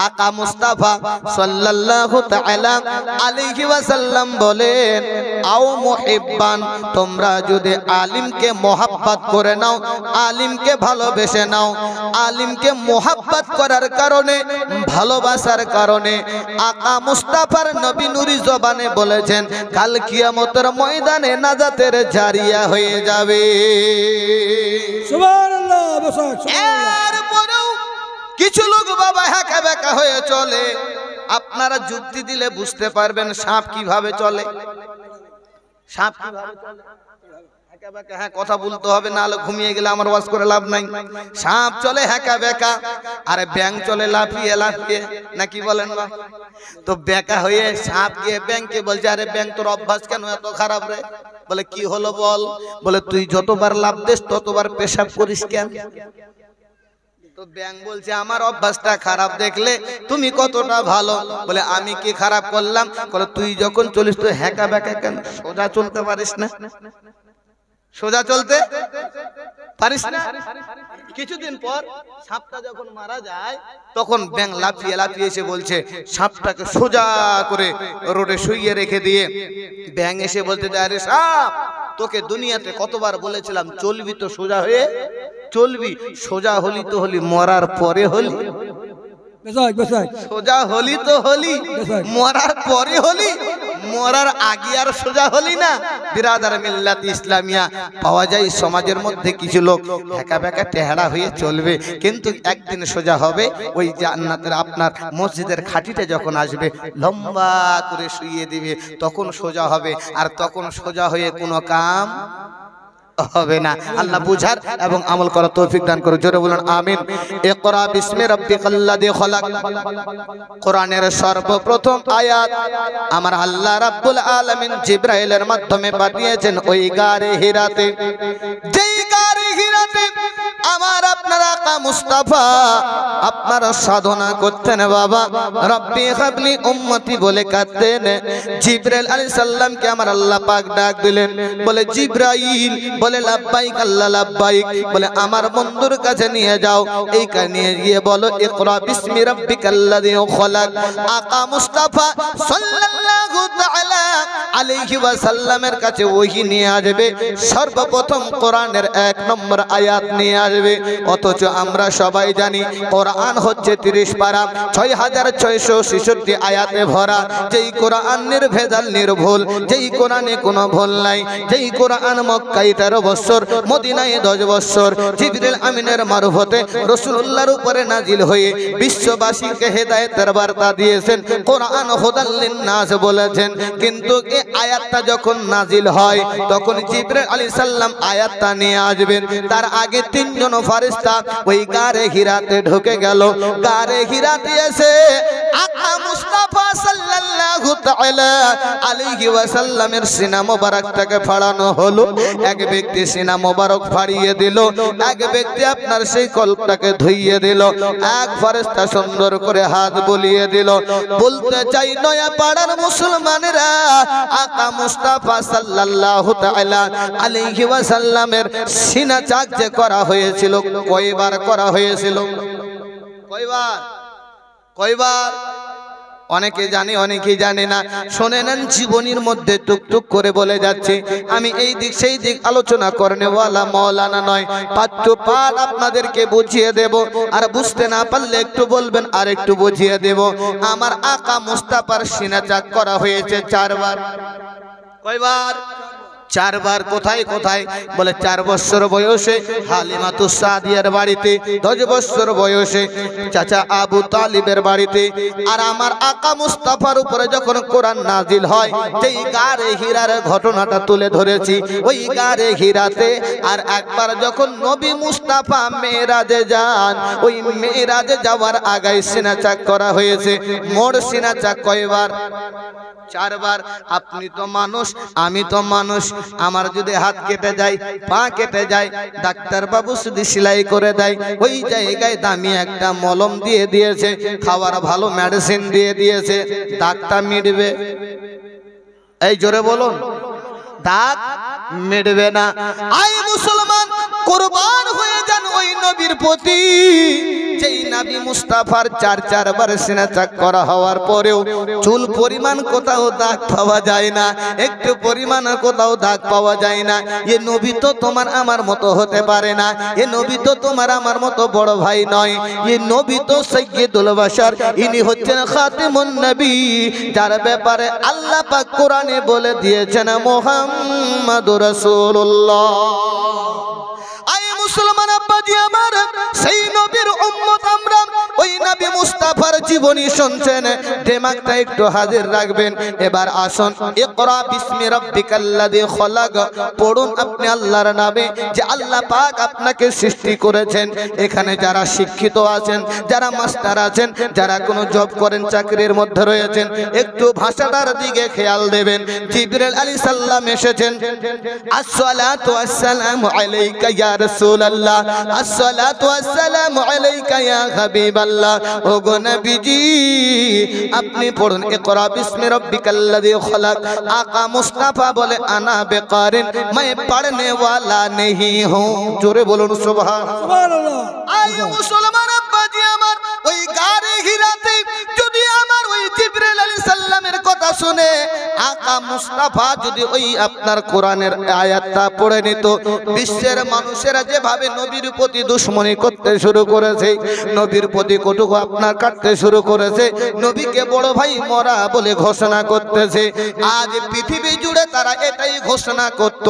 আকা মুস্তাফা সাল্লাল্লাহু তাআলা আলাইহি ওয়াসাল্লাম বলেন, আও মুহিব্বান, তোমরা যদি আলিমকে মোহাব্বত করে নাও, আলিমকে ভালোবেসে নাও, আলিমকে মোহাব্বত করার কারণে, ভালোবাসার কারণে আকা মুস্তাফার নবী নূরি জবানে বলেছেন, কাল কিয়ামতের ময়দানে নাজাতের জারিয়া হয়ে যাবে। সুবহানাল্লাহ। এরপরেও কিছু লোক বাবা হ্যাঁকা ব্যাকা হয়ে চলে। আপনারা যুক্তি দিলে বুঝতে পারবেন সাপ কিভাবে চলে। সাপ কিভাবে চলে? হ্যাঁকা ব্যাকা, হ্যাঁ কথা বলতে হবে, না হলে ঘুমিয়ে গেলে আমার ওয়াজ করে লাভ নাই। সাপ চলে হ্যাঁকা ব্যাকা, আরে ব্যাং চলে লাফিয়ে লাফিয়ে, নাকি বলেন না? তো ব্যাকা হয়ে সাপ গিয়ে ব্যাংকে বলছে, আরে ব্যাং তোর অভ্যাস কেন এত খারাপ রে? বলে কি হলো বল? বলে তুই যতবার লাফ দিস ততবার পেশাব করিস কেন? তো ব্যাং বলছে, আমার অভ্যাসটা খারাপ দেখলে তুমি কতটা ভালো। বলে আমি কি খারাপ করলাম? বলে তুই যখন চলিস তুই হ্যাঁকা ব্যাকা কেন? সোজা চলতে পারিস না? সোজা চলতে পারিস না? কিছুদিন পর সাপটা যখন মারা যায়, তখন ব্যাং লাফিয়ে লাফিয়ে এসে বলছে, সাপটাকে সোজা করে রোডে শুইয়ে রেখে দিয়ে ব্যাং এসে বলতে যায়, আরে সাপ, তোকে দুনিয়াতে কতবার বলেছিলাম চলবি তো সোজা হয়ে চলবি, সোজা হলি তো হলি, মরার পরে হলি। সোজা হলি তো হলি, মরার পরে হলি, মরার আগে আর সোজা হলি না। বিরাদার মিল্লাত ইসলামিয়া পাওয়া যায় সমাজের মধ্যে কিছু লোক হ্যাঁকা ব্যাকা টেহারা হয়ে চলবে, কিন্তু একদিন সোজা হবে। ওই জান্নাতের আপনার মসজিদের খাটিটা যখন আসবে, লম্বা করে শুইয়ে দিবে, তখন সোজা হবে। আর তখন সোজা হয়ে কোনো কাম হবে না। আল্লাহ বুঝার এবং আমল করার তৌফিক দান করুন। জোরে বলুন আমিন। ইকরা বিসমি রাব্বিকাল্লাযী খলাক, কোরআনের সর্বপ্রথম আয়াত আমার আল্লাহ রাব্বুল আলামিন জিবরাইলের মাধ্যমে পাঠিয়েছেন ওই গারে হিরাতে। যেই গারে হিরাতে আমার আপনার আকা মুস্তাফা আপনারা সাধনা করতেন বাবা, রব্বি হাবলি উম্মতি বলে কাঁদতেন। জিবরাইল আলাইহিস সালামকে আমার আল্লাহ পাক ডাক দিলেন, বলে জিবরাইল, বলে লাব্বাইক আল্লাহ লাব্বাইক, বলে আমার বন্ধুর কাছে নিয়ে যাও, এই কাছে নিয়ে গিয়ে বলো ইকরা বিসমি রাব্বিকাল্লাযী খলাক। আকা মুস্তাফা সাল্লাল্লাহু তাআলা আলাইহি ওয়াসাল্লামের কাছে ওহী নিয়ে আসবে, সর্বপ্রথম কোরআনের 1 নম্বর আয়াত নিয়ে আসবে। অথচ আমরা সবাই জানি কোরআন হচ্ছে 30 পারা, 6666 আয়াতে ভরা। যেই কোরআন নির্ভেজাল নির্ভুল, যেই কোরআনে কোনো ভুল নাই, যেই কোরআন মক্কায় 13 বছর, মদিনায় 10 বছর জিবরিল আমিনের মারফতে রাসূলুল্লাহর উপরে নাজিল হয়ে বিশ্ববাসীকে হেদায়েতের বার্তা দিয়েছেন। কোরআন হুদাল লিন-নাস বলেছেন। কিন্তু এই আয়াতটা যখন নাজিল হয়, তখন জিবরিল আলাইহিস সালাম আয়াতটা নিয়ে আসবেন। তার আগে 3 জন ফেরেশতা ওই গারে হিরাতে ঢুকে গেল। গারে হিরাতে এসে আকা মুস্তাফা সাল্লাল্লাহু তাআলা আলাইহি ওয়াসাল্লামের সিনা মোবারকটাকে ফাড়ানো হলো। এক ব্যক্তি সিনা মোবারক ফাড়িয়ে দিল, এক ব্যক্তি আপনার সেই কলবটাকে ধুইয়ে দিল, এক ফেরেশতা সুন্দর করে হাত বুলিয়ে দিল। বলতে চাই নয়া পাড়ার মুসলমানেরা, আকা মুস্তাফা সাল্লাল্লাহু তাআলা আলাইহি ওয়াসাল্লামের সিনা চাক যে করা হয়েছিল, কয়বার করা হয়েছিল? কয়বার? কয়বার? অনেকে জানে, অনেকেই জানে না। শুনে নেন, জীবনীর মধ্যে টুকটুক করে বলে যাচ্ছে। আমি এই দিক সেই দিক আলোচনা করনেওয়ালা মৌলানা নয়, পাঠ্য পাঠ আপনাদেরকে বুঝিয়ে দেব। আর বুঝতে না পারলে একটু বলবেন, আর একটু বুঝিয়ে দেব। আমার আকা মুস্তাফার সিনা চাক করা হয়েছে 4 বার। কয়বার? 4 বার। কোথায় কোথায়? বলে 4 বছর বয়সে হালিমাতুস সাদিয়ার বাড়িতে, 10 বছর বয়সে চাচা আবু তালিবের বাড়িতে। আর আমার আকা মুস্তাফার উপরে যখন কোরআন নাজিল হয়, যেই গারে হীরার ঘটনাটা তুলে ধরেছি, ওই গারে হীরাতে। আর একবার যখন নবী মুস্তাফা মেরাজে যান, ওই মেরাজে যাওয়ার আগে সিনা চাক করা হয়েছে। মোর সিনা চাক কয়বার? 4 বার। আপনি তো মানুষ, আমি তো মানুষ। আমার যদি হাত কেটে যায়, পা কেটে যায়, ডাক্তার বাবু যদি সেলাই করে দেয়, ওই জায়গায় দামি একটা মলম দিয়ে দিয়েছে, খাওয়ার ভালো মেডিসিন দিয়ে দিয়েছে, দাগটা মিটবে? এই জোরে বলুন, দাগ মিটবে না। আই মুসলমান, কুরবান হয়ে যান ওই নবীর প্রতি যেই নবী মুস্তাফার চার বার সিনা চাক করা হওয়ার পরেও চুল পরিমাণ কোথাও দাগ পাওয়া যায় না, একটু পরিমাণ কোথাও দাগ পাওয়া যায় না। এ নবী তো তোমার আমার মতো হতে পারে না, এ নবী তো তোমার আমার মতো বড় ভাই নয়, এ নবী তো সাইয়্যিদুল বাশার, ইনি হচ্ছেন খাতিমুন নবী, যার ব্যাপারে আল্লাহ পাক কোরআনে বলে দিয়েছেন মুহাম্মাদুর রাসূলুল্লাহ। আই মুসলমান আব্বাজি আমার, সেই নবীর উম্মত আমরা, ওই নবী মুস্তাফার জীবনী শুনছেন, দিমাগটা একটু হাজির রাখবেন। এবার আসুন, ইকরা বিসমি রাব্বিকাল্লাযী খলাক, পড়ুন আপনি আল্লাহর নামে, যে আল্লাহ পাক আপনাকে সৃষ্টি করেছেন। এখানে যারা শিক্ষিত আছেন, যারা মাস্টার আছেন, যারা কোনো জব করেন, চাকরির মধ্যে রয়েছেন, একটু ভাষাটার দিকে খেয়াল দেবেন। জিবরাইল আলাইহিস সালাম এসেছেন, আসসালাতু ওয়াসসালামু আলাইকা ইয়া রাসূলুল্লাহ, আসসালাতু ওয়াসসালামু আলাইকা ইয়া হাবিবাল্লাহ। ওগো নবীজি আপনি পড়ুন, ইকরা বিসমি রাব্বিকাল্লাযী খলাক। আকা মুস্তাফা বলে আনা বেকারিন, मैं पढ़ने वाला नहीं हूँ। জোরে বলুন সুবহানাল্লাহ। আয় মুসলমান আব্বাজি আমার, ওই গারে হিরাতে যদি আমার ওই জিবরাইল আলাইহিস সালামের কথা শুনে আকা মুস্তাফা যদি ওই আপনার কোরআনের আয়াতটা পড়ে নিত, বিশ্বের মানুষেরা যেভাবে নবীর প্রতি দুশমনি করতে শুরু করেছে, নবীর প্রতি কটুক আপনার কাটতে শুরু করেছে, নবীকে বড় ভাই মরা বলে ঘোষণা করতেছে, আজ পৃথিবী জুড়ে তারা এটাই ঘোষণা করত,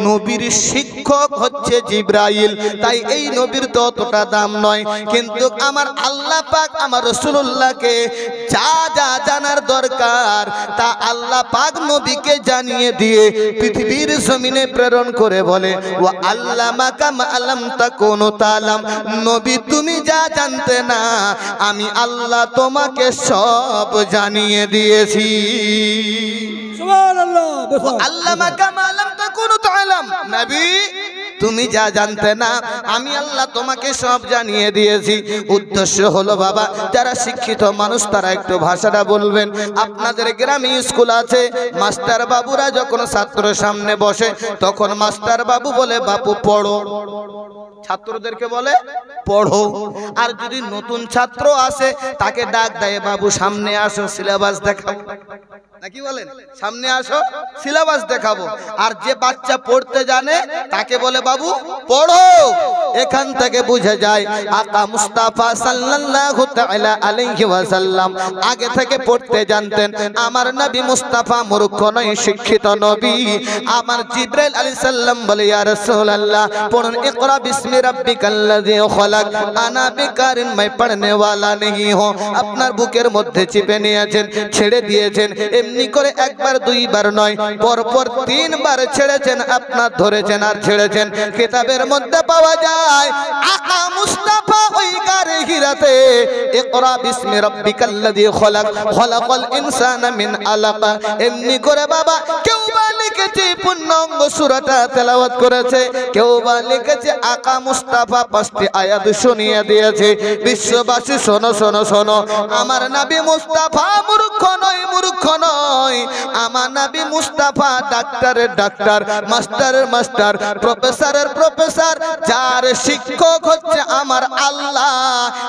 নবীর শিক্ষক হচ্ছে জিবরাইল, তাই এই নবীর তো অতটা দাম নয়। কিন্তু আমার আল্লাহ পাক আমার রাসূলুল্লাহকে যা যা জানার দরকার তা আল্লাহ পাক নবীকে জানিয়ে দিয়ে পৃথিবীর জমিনে প্রেরণ করে বলে, ওয়া আল্লামাকা মা লাম তাকুনু তাআলাম, নবী তুমি যা জানতে না আমি আল্লাহ তোমাকে সব জানিয়ে দিয়েছি। সুবহানাল্লাহ। আল্লামাকা মা লাম তাকুনু তাআলাম, নবী তুমি যা জানতে না আমি আল্লাহ তোমাকে সব জানিয়ে দিয়েছি। উদ্দেশ্য হলো বাবা, যারা শিক্ষিত মানুষ তারা একটু ভাষাটা বলবেন। আপনাদের গ্রামে স্কুল আছে, মাস্টার বাবুরা যখন ছাত্রের সামনে বসে তখন মাস্টার বাবু বলে বাবু পড়ো, ছাত্রদেরকে বলে পড়ো। আর যদি নতুন ছাত্র আসে তাকে ডাক দেয়, বাবু সামনে আসো সিলেবাস দেখাও, নাকি বলেন সামনে আসো সিলেবাস দেখাবো। আর যে বাচ্চা পড়তে জানে তাকে বলে বাবু পড়ো। এখান থেকে বুঝে যায় আকা মুস্তাফা সাল্লাল্লাহু তাআলা আলাইহি ওয়াসাল্লাম আগে থেকে পড়তে জানতেন। আমার নবী মুস্তাফা মূর্খ নয়, শিক্ষিত নবী। আমার জিবরাইল আলাইহিস সালাম বলে, ইয়া রাসূলুল্লাহ পড়ুন, ইকরা বিসমি রাব্বিকাল্লাযী খলাক, আনা বেকারিন, मैं पढ़ने वाला नहीं हूं। আপনার বুকের মধ্যে চিপে নিয়েছেন, ছেড়ে দিয়েছেন, এমনি করে একবার দুইবার নয়, পরপর তিনবার ছেড়েছেন, আপনার ধরেছেন আর ছেড়েছেন। কিতাবের মধ্যে পাওয়া যায় আকা মুস্তাফা ওই গারে হিরাতে ইকরা বিসমি রাব্বিকাল্লাযী খলাক, খলাকাল ইনসানা মিন আলাক, এমনি করে বাবা কেউ বা লিখেছে পূর্ণাঙ্গ সূরাটা তেলাওয়াত করেছে, কেউ বা লিখেছে আকা মুস্তাফা পাঁচটি আয়াত শুনিয়ে দিয়েছে। বিশ্ববাসী শোনো শোনো শোনো, আমার নবী মুস্তাফা মূর্খ নয়, মূর্খ নয়। আমার নবী মুস্তাফা ডাক্তারের ডাক্তার, মাস্টারের মাস্টার, প্রফেসরের প্রফেসর, যার শিক্ষক হচ্ছে আমার আল্লাহ।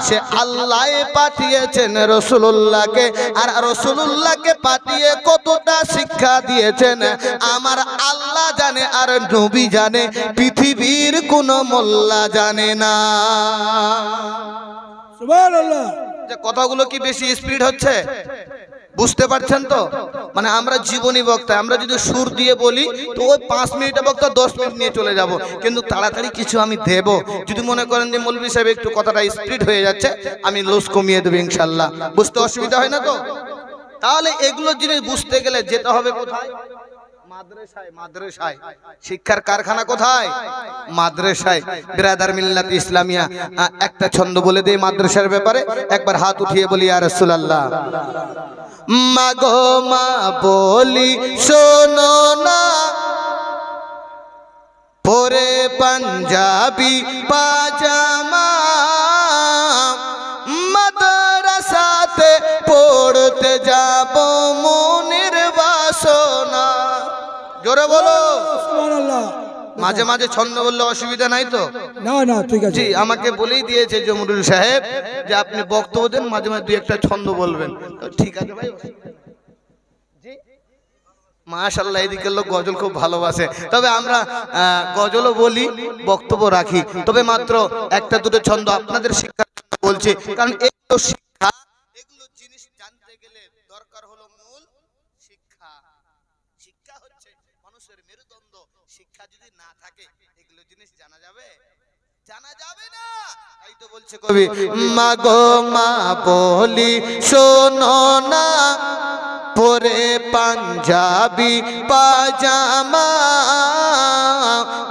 সে আল্লাহ পাঠিয়েছেন রাসূলুল্লাহকে, আর রাসূলুল্লাহকে পাঠিয়ে কতটা শিক্ষা দিয়েছেন আমার আল্লাহ জানে, আর নবী জানে, পৃথিবীর কোন মোল্লা জানে না। সুবহানাল্লাহ। যে কথাগুলো কি বেশি স্পিড হচ্ছে বুঝতে পারছেন তো? মানে আমরা জীবনী বক্তা, আমরা যদি সুর দিয়ে বলি তো ওই 5 মিনিটের বক্তা 10 মিনিট নিয়ে চলে যাব, কিন্তু তাড়াতাড়ি কিছু আমি দেব। যদি মনে করেন যে মৌলভী সাহেব একটু কথাটা স্পিড হয়ে যাচ্ছে, আমি লস কমিয়ে দেব ইনশাআল্লাহ। বুঝতে অসুবিধা হয় না তো? তাহলে এগুলো জিনিস বুঝতে গেলে যেতে হবে কোথায়? মাদ্রাসায়। মাদ্রাসায় শিক্ষার কারখানা কোথায়? মাদ্রাসায়। বিরাদার মিল্লাত ইসলামিয়া একটা ছন্দ বলে দেই মাদ্রাসার ব্যাপারে, একবার হাত উঠিয়ে বলি ইয়া রাসূলুল্লাহ। মাগো মা বলি শোনো না, পরে পাঞ্জাবি পাজামা, মাদ্রাসাতে পড়তে যাব মনের বাসনা। জোরে বলো সুবহানাল্লাহ। মাঝে মাঝে ছন্দ বললে অসুবিধা নাই তো? না না ঠিক আছে। জি, আমাকে বলেই দিয়েছে জমরুল সাহেব যে আপনি বক্তব্য দেন, মাঝে মাঝে দুই একটা ছন্দ বলবেন। তো ঠিক আছে ভাই। মাশাআল্লাহ, এদিকের লোক গজল খুব ভালোবাসে। তবে আমরা গজলও বলি, বক্তব্য রাখি, তবে মাত্র একটা দুটো ছন্দ আপনাদের শিক্ষার জন্য বলছি। কারণ এগুলো শিক্ষা, এগুলো জিনিস জানতে গেলে দরকার হলো মূল শিক্ষা। শিক্ষা হচ্ছে মানুষের মেরুদণ্ড। শিক্ষা যদি না থাকে এগুলো জিনিস জানা যাবে? জানা যাবে না। তাই তো বলছে কবি, মা গো মা বলি শোনো না, পরে পাঞ্জাবি পাজামা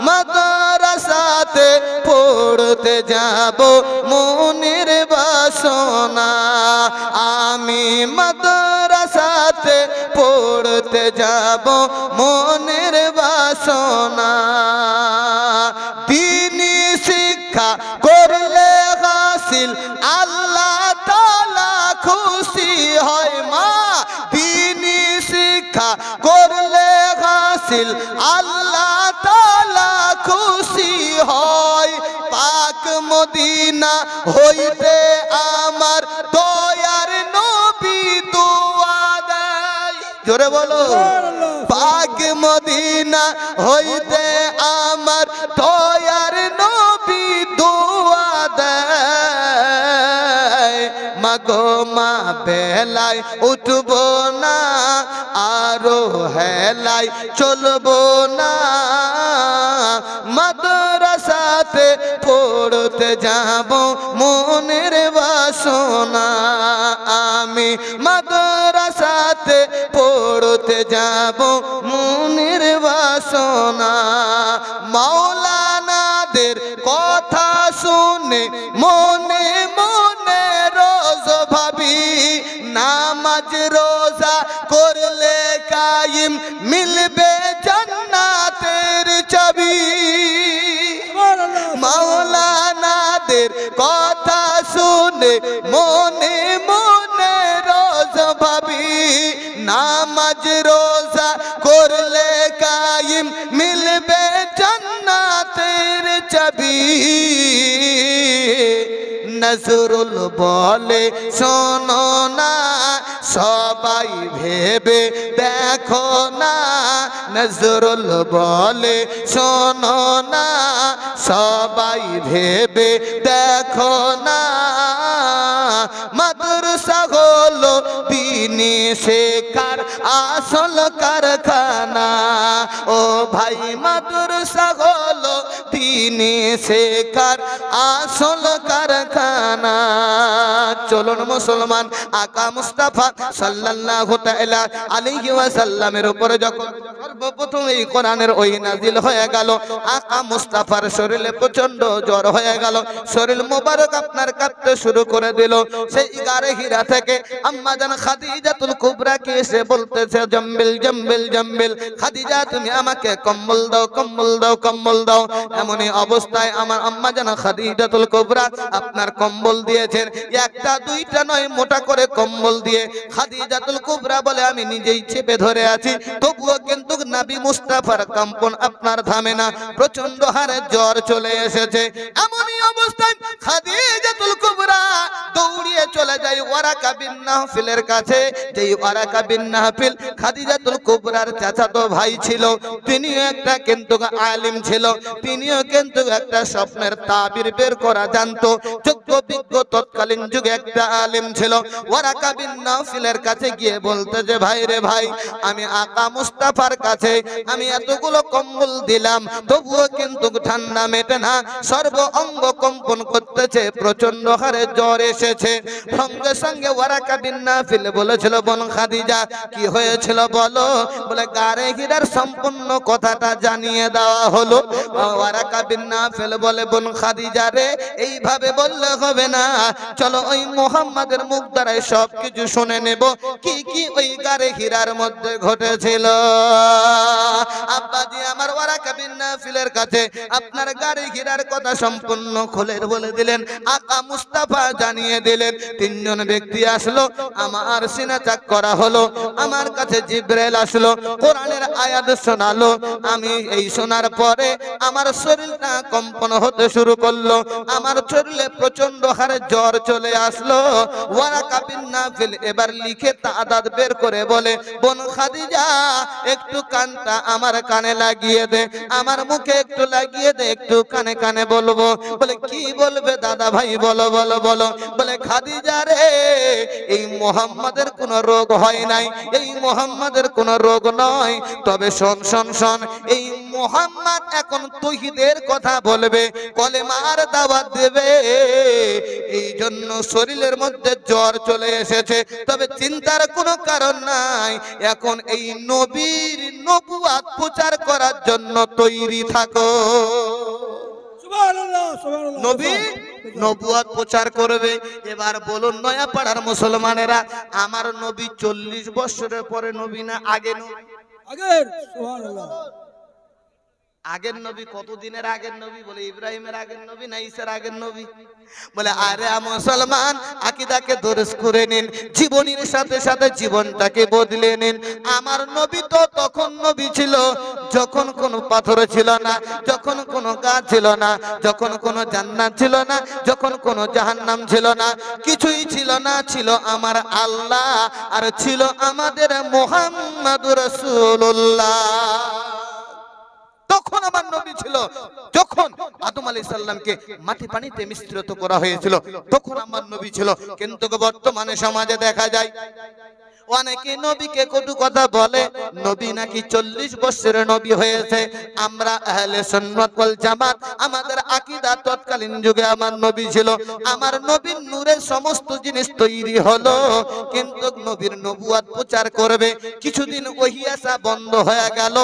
মাদ্রাসাতে পড়তে যাব মনের বাসনা। আমি মাদ্রাসাতে পড়তে যাব মনের বাসনা। দ্বীনি শিক্ষা করলে হাসিল আল্লাহ তাআলা খুশি হয়। মা দ্বীনি শিক্ষা করলে হাসিল আল্লাহ তাআলা খুশি হয়। পাক মদিনা হইতে আমার দয়ার নবী দোয়া দেয়। জোরে বলো, পাক মদিনা হইতে আমার দয়ার নবী দোয়া দেয়। মাগো মা বেলায় উঠব না, আরো হেলায় চলবো না, মাদ্রাসাতে পড়তে যাব মনের বাসনা। আমি মাদ্রাসাতে পড়তে যাব মনের বাসনা। মাওলানাদের কথা শুনে মনে মনে রোজ ভাবি, নামাজ রোজা করলে কায়েম মিলবে জান্নাতের চাবি। মাওলানাদের কথা শুনে মনে মনে রোজ ভাবি, নামাজ রোজা করলে কায়েম মিলবে জান্নাতের চাবি। নজরুল বলে শোনো না, সবাই ভেবে দেখো না। নজরুল বলে শোনো না, সবাই ভেবে দেখো না। মাদ্রাসা হলো দ্বীনি শিক্ষার আসল কারখানা। ও ভাই, মাদ্রাসা হলো দ্বীনি শিক্ষার আসল কারখানা। চলুন মুসলমান, আকা মুস্তাফা সাল্লাল্লাহু তাআলা আলাইহি ওয়াসাল্লামের উপরে যখন সর্বপ্রথম এই কোরআনের ওহী নাযিল হয়ে গেল, আকা মুস্তাফার শরীরে প্রচন্ড জ্বর হয়ে গেল। শরীর মোবারক আপনার কাঁপতে শুরু করে দিল। সেই গারে হিরা থেকে আম্মা জান খাদিজাতুল কুবরাকে এসে বলতেছে, জম্বিল জম্বিল জম্বিল, খাদিজা তুমি আমাকে কম্বল দাও, কম্বল দাও, কম্বল দাও। এমনই অবস্থায় আমার আম্মা জান খাদিজাতুল কুবরা আপনার কম্বল দিয়েছেন। একটা দুইটা নয়, মোটা করে কম্বল দিয়ে খাদিজাতুল কুবরা বলে আমি নিজেই চেপে ধরে আছি, তবুও কিন্তু নবী মুস্তাফার কম্পন আপনার থামে না। প্রচন্ড হারে জ্বর চলে এসেছে। এমনই অবস্থায় খাদিজাতুল কুবরা দৌড়িয়ে চলে যায় ওয়ারাকা বিন নাফিলের কাছে। যেই ওয়ারাকা বিন নাফিল খাদিজাতুল কুবরার চাচাতো ভাই ছিল, তিনিও একটা কিন্তু আলিম ছিল, তিনিও কিন্তু একটা স্বপ্নের তাবির বের করা জানতো। যোগ্য বিজ্ঞ তৎকালীন যুগে একটা আলিম ছিল। ওয়ারাকা বিন নাফিলের কাছে গিয়ে বলতে যে, ভাই রে ভাই, আমি আকা মুস্তাফার কাছে আমি এতগুলো কম্বল দিলাম, তবুও কিন্তু ঠান্ডা মেটে না, সর্ব অঙ্গ কম্পন করতেছে, প্রচন্ড হারে জ্বর এসেছে। সঙ্গে সঙ্গে ওয়ারাকা বিন নাফিল বলেছিল, বোন খাদিজা কি হয়েছিল বলো? বলে গারে হীরার সম্পূর্ণ কথাটা জানিয়ে দেওয়া হলো। ওয়ারাকা বিন নাফিল বলে, বোন খাদিজা রে, এইভাবে বললে হবে না, চলো ওই মুহাম্মাদের মুখ দ্বারাই সবকিছু শুনে নেব, কি কি ওই গারে হীরার মধ্যে ঘটেছিল। আব্বাজি আমার ওয়ারাকা বিন নাফিলের কাছে আপনার গারে হীরার কথা সম্পূর্ণ খুলে বলে দিলেন। আকা মুস্তাফা জানিয়ে দিলেন। তিনজন ব্যক্তি আসলো, আমার সিনা চাক করা হলো, আমার কাছে জিবরাইল আসলো, কোরআনের আয়াত শোনালো। আমি এই শোনার পরে আমার শরীরটা কম্পন হতে শুরু করলো, আমার শরীরে প্রচন্ড হারে জ্বর চলে আসলো। ওয়ারাকা বিন নাফিল এবার লিখে তাদাদ বের করে বলে, বোন খাদিজা একটু কানটা আমার কানে লাগিয়ে দে, আমার মুখে একটু লাগিয়ে দে, একটু কানে কানে বলবো। বলে কি বলবে দাদা ভাই, বলো বলো বলো। বলে খাদিজা রে, এই মুহাম্মাদের কোনো রোগ হয় নাই, এই মুহাম্মাদের কোনো রোগ নয়, তবে শোন শোন শোন, এই মুহাম্মদ এখন তৌহিদের কথা বলবে, কলেমার দাওয়াত দেবে, এই জন্য শরীরের মধ্যে জ্বর চলে এসেছে। তবে চিন্তার কোনো কারণ নাই, এখন এই নবীর নবুয়াত প্রচার করার জন্য তৈরি থাকো। সুবহানাল্লাহ, সুবহানাল্লাহ। নবী নবুয়াত প্রচার করবে। এবার বলুন নয়া পাড়ার মুসলমানেরা, আমার নবী 40 বছরের পরে নবী না আগে নবী? আগের, সুবহানাল্লাহ। আগের নবী কতদিনের আগের নবী? বলে ইব্রাহিমের আগের নবী না ঈসার আগের নবী? বলে আরে মুসলমান, আকীদাকে দরস করে নিন, জীবনের সাথে সাথে জীবনটাকে বদলে নিন। আমার নবী তো তখন নবী ছিল যখন কোনো পাথর ছিল না, যখন কোনো গাছ ছিল না, যখন কোনো জান্নাত ছিল না, যখন কোনো জাহান্নাম ছিল না, কিছুই ছিল না। ছিল আমার আল্লাহ আর ছিল আমাদের মুহাম্মাদুর রাসূলুল্লাহ। তখন আমার নবী ছিল, যখন আদম আলাইহিস সালামকে মাটি পানিতে মিশ্রিত করা হয়েছিল, তখন আমার নবী ছিল। কিন্তু বর্তমানে সমাজে দেখা যায় অনেকে নবীকে কটু কথা বলে, নবী নাকি 40 বছরের নবী হয়েছে। আমরা আহলে সুন্নাত ওয়াল জামাত, আমাদের আকীদা তৎকালীন যুগে আমার নবী ছিল, আমার নবীর নূরে সমস্ত জিনিস তৈরি হলো, কিন্তু নবীর নবুয়াত প্রচার করবে, কিছুদিন ওহী আসা বন্ধ হয়ে গেল,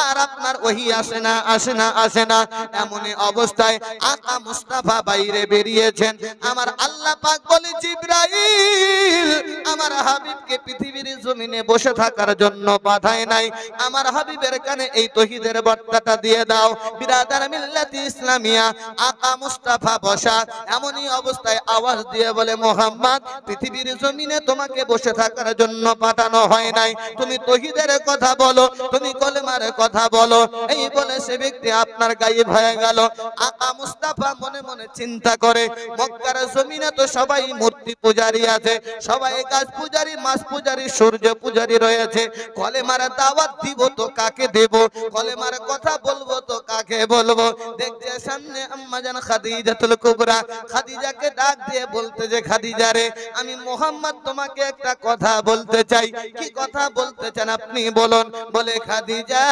আর আপনার ওহী আসে না আসে না আসে না। এমনই অবস্থায় আকা মুস্তাফা বাইরে বেরিয়েছেন। আমার আল্লাহ পাক বলে, জিবরাইল আমার হাবিবকে পৃথিবীর জমিনে বসে থাকার জন্য পাঠায় নাই, আমার হাবিবের কানে এই তৌহিদের বার্তাটা দিয়ে দাও। বিরাদার মিল্লাতি ইসলামিয়া, আকা মুস্তাফা বসা, এমনই অবস্থায় আওয়াজ দিয়ে বলে, মুহাম্মদ পৃথিবীর জমিনে তোমাকে বসে থাকার জন্য পাঠানো হয় নাই, তুমি তৌহিদের কথা বলো, তুমি কলেমার কথা বলো। এই বলে সে ব্যক্তি আপনার গায়েব হয়ে গেল। আকা মুস্তাফা মনে মনে চিন্তা করে, মক্কার জমিনে তো সবাই মূর্তি পূজারী আছে, সবাই গাছ পূজারী, মাছ পূজারী, সূর্য পূজারী রয়েছে, কলেমার দাওয়াত দিব তো কাকে দেব, কলেমার কথা বলবো তো কাকে বলবো। দেখছে সামনে আম্মা জান খাদিজাতুল কুবরা, খাদিজাকে ডাক দিয়ে বলতে যে, খাদিজা রে, আমি মুহাম্মদ তোমাকে একটা কথা বলতে চাই। কি কথা বলতে চান আপনি বলুন। বলে, খাদিজা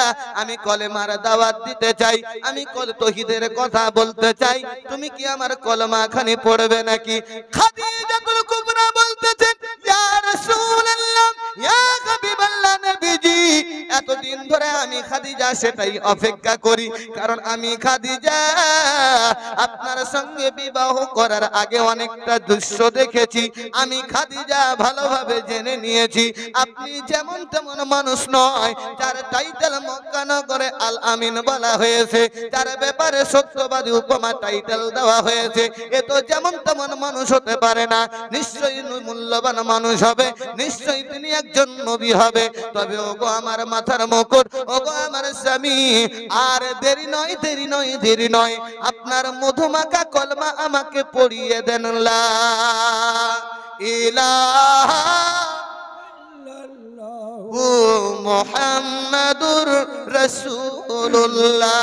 আমি কলেমার দাওয়াত দিতে চাই, আমি তৌহিদের কথা বলতে চাই, তুমি কি আমার কলমা খানি পড়বে নাকি? খাদিজাতুল কুবরা বলতেছেন, ইয়া রাসূলুল্লাহ, ইয়া হাবিবাল্লাহ, নবীজি এতদিন ধরে আমি খাদিজা সেটাই অপেক্ষা করি, কারণ আমি খাদিজা আপনার সঙ্গে বিবাহ করার আগে অনেকটা দৃশ্য দেখেছি, আমি খাদিজা ভালোভাবে জেনে নিয়েছি আপনি যেমন তেমন মানুষ নয়, যার টাইটেল মক্কা নগরে আল আমিন বলা হয়েছে, যার ব্যাপারে সত্যবাদী উপমা টাইটেল দেওয়া হয়েছে, এ তো যেমন তেমন মানুষ হতে পারে না, নিশ্চয়ই মূল্যবান মানুষ হবে, নিশ্চয়ই তিনি একজন নবী হবে। তবে ওগো আমার মাথার মুকুট, ওগো আমার স্বামী, আর দেরি নয় দেরি নয় দেরি নয়, আপনার মধুমাখা কলমা আমাকে পড়িয়ে দেন, লা ইলাহা মুহাম্মাদুর রাসূলুল্লাহ।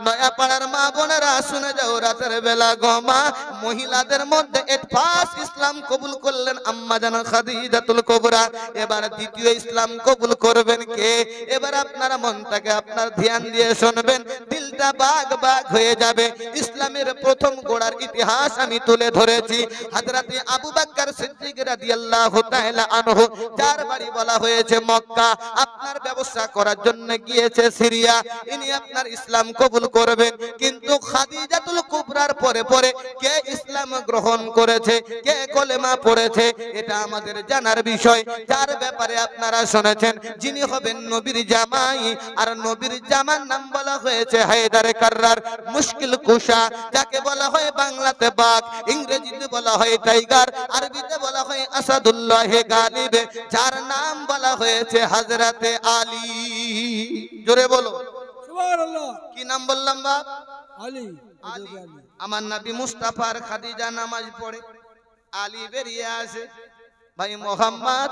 নয়া পাড়ার মা বোনেরা শুনে যাও, রাতের বেলা গমা মহিলাদের মধ্যে ফার্স্ট ইসলাম কবুল করলেন আম্মা জান খাদিজাতুল কুবরা। এবার দ্বিতীয় ইসলাম কবুল করবেন কে? এবার আপনারা মনটাকে আপনার ধ্যান দিয়ে শুনবেন, দিলটা বাগ বাগ হয়ে যাবে। ইসলামের প্রথম গোড়ার ইতিহাস আমি তুলে ধরেছি। হযরতে আবু বকর সিদ্দিক রাদিয়াল্লাহু তাআলা আনহু, যার বাড়ি বলা হয়েছে মক্কা, আপনার ব্যবসা করার জন্য গিয়েছে সিরিয়া। ইনি আপনার ইসলাম কবুল করবেন। কিন্তু খাদিজাতুল কুবরার পরে পরে কে ইসলাম গ্রহণ করেছে, কে কলেমা পড়েছে, এটা আমাদের জানার বিষয়। যার ব্যাপারে আপনারা শুনেছেন যিনি হবেন নবীর জামাই, আর নবীর জামার নাম বলা হয়েছে হায়দারে কাররার, মুশকিল কুশা, যাকে বলা হয় বাংলাতে বাঘ, ইংরেজিতে বলা হয় টাইগার, আরবিতে বলা হয় আসাদুল্লাহ গালিব, যার নাম বলা হয়েছে হযরতে আলী। জোরে বলো সুবহানাল্লাহ। কি নাম বললাম বাপ? আলী। আলী। আমার নবী মুস্তাফার খাদিজা নামাজ পড়ে, আলী বেরিয়ে আসে, ভাই মোহাম্মদ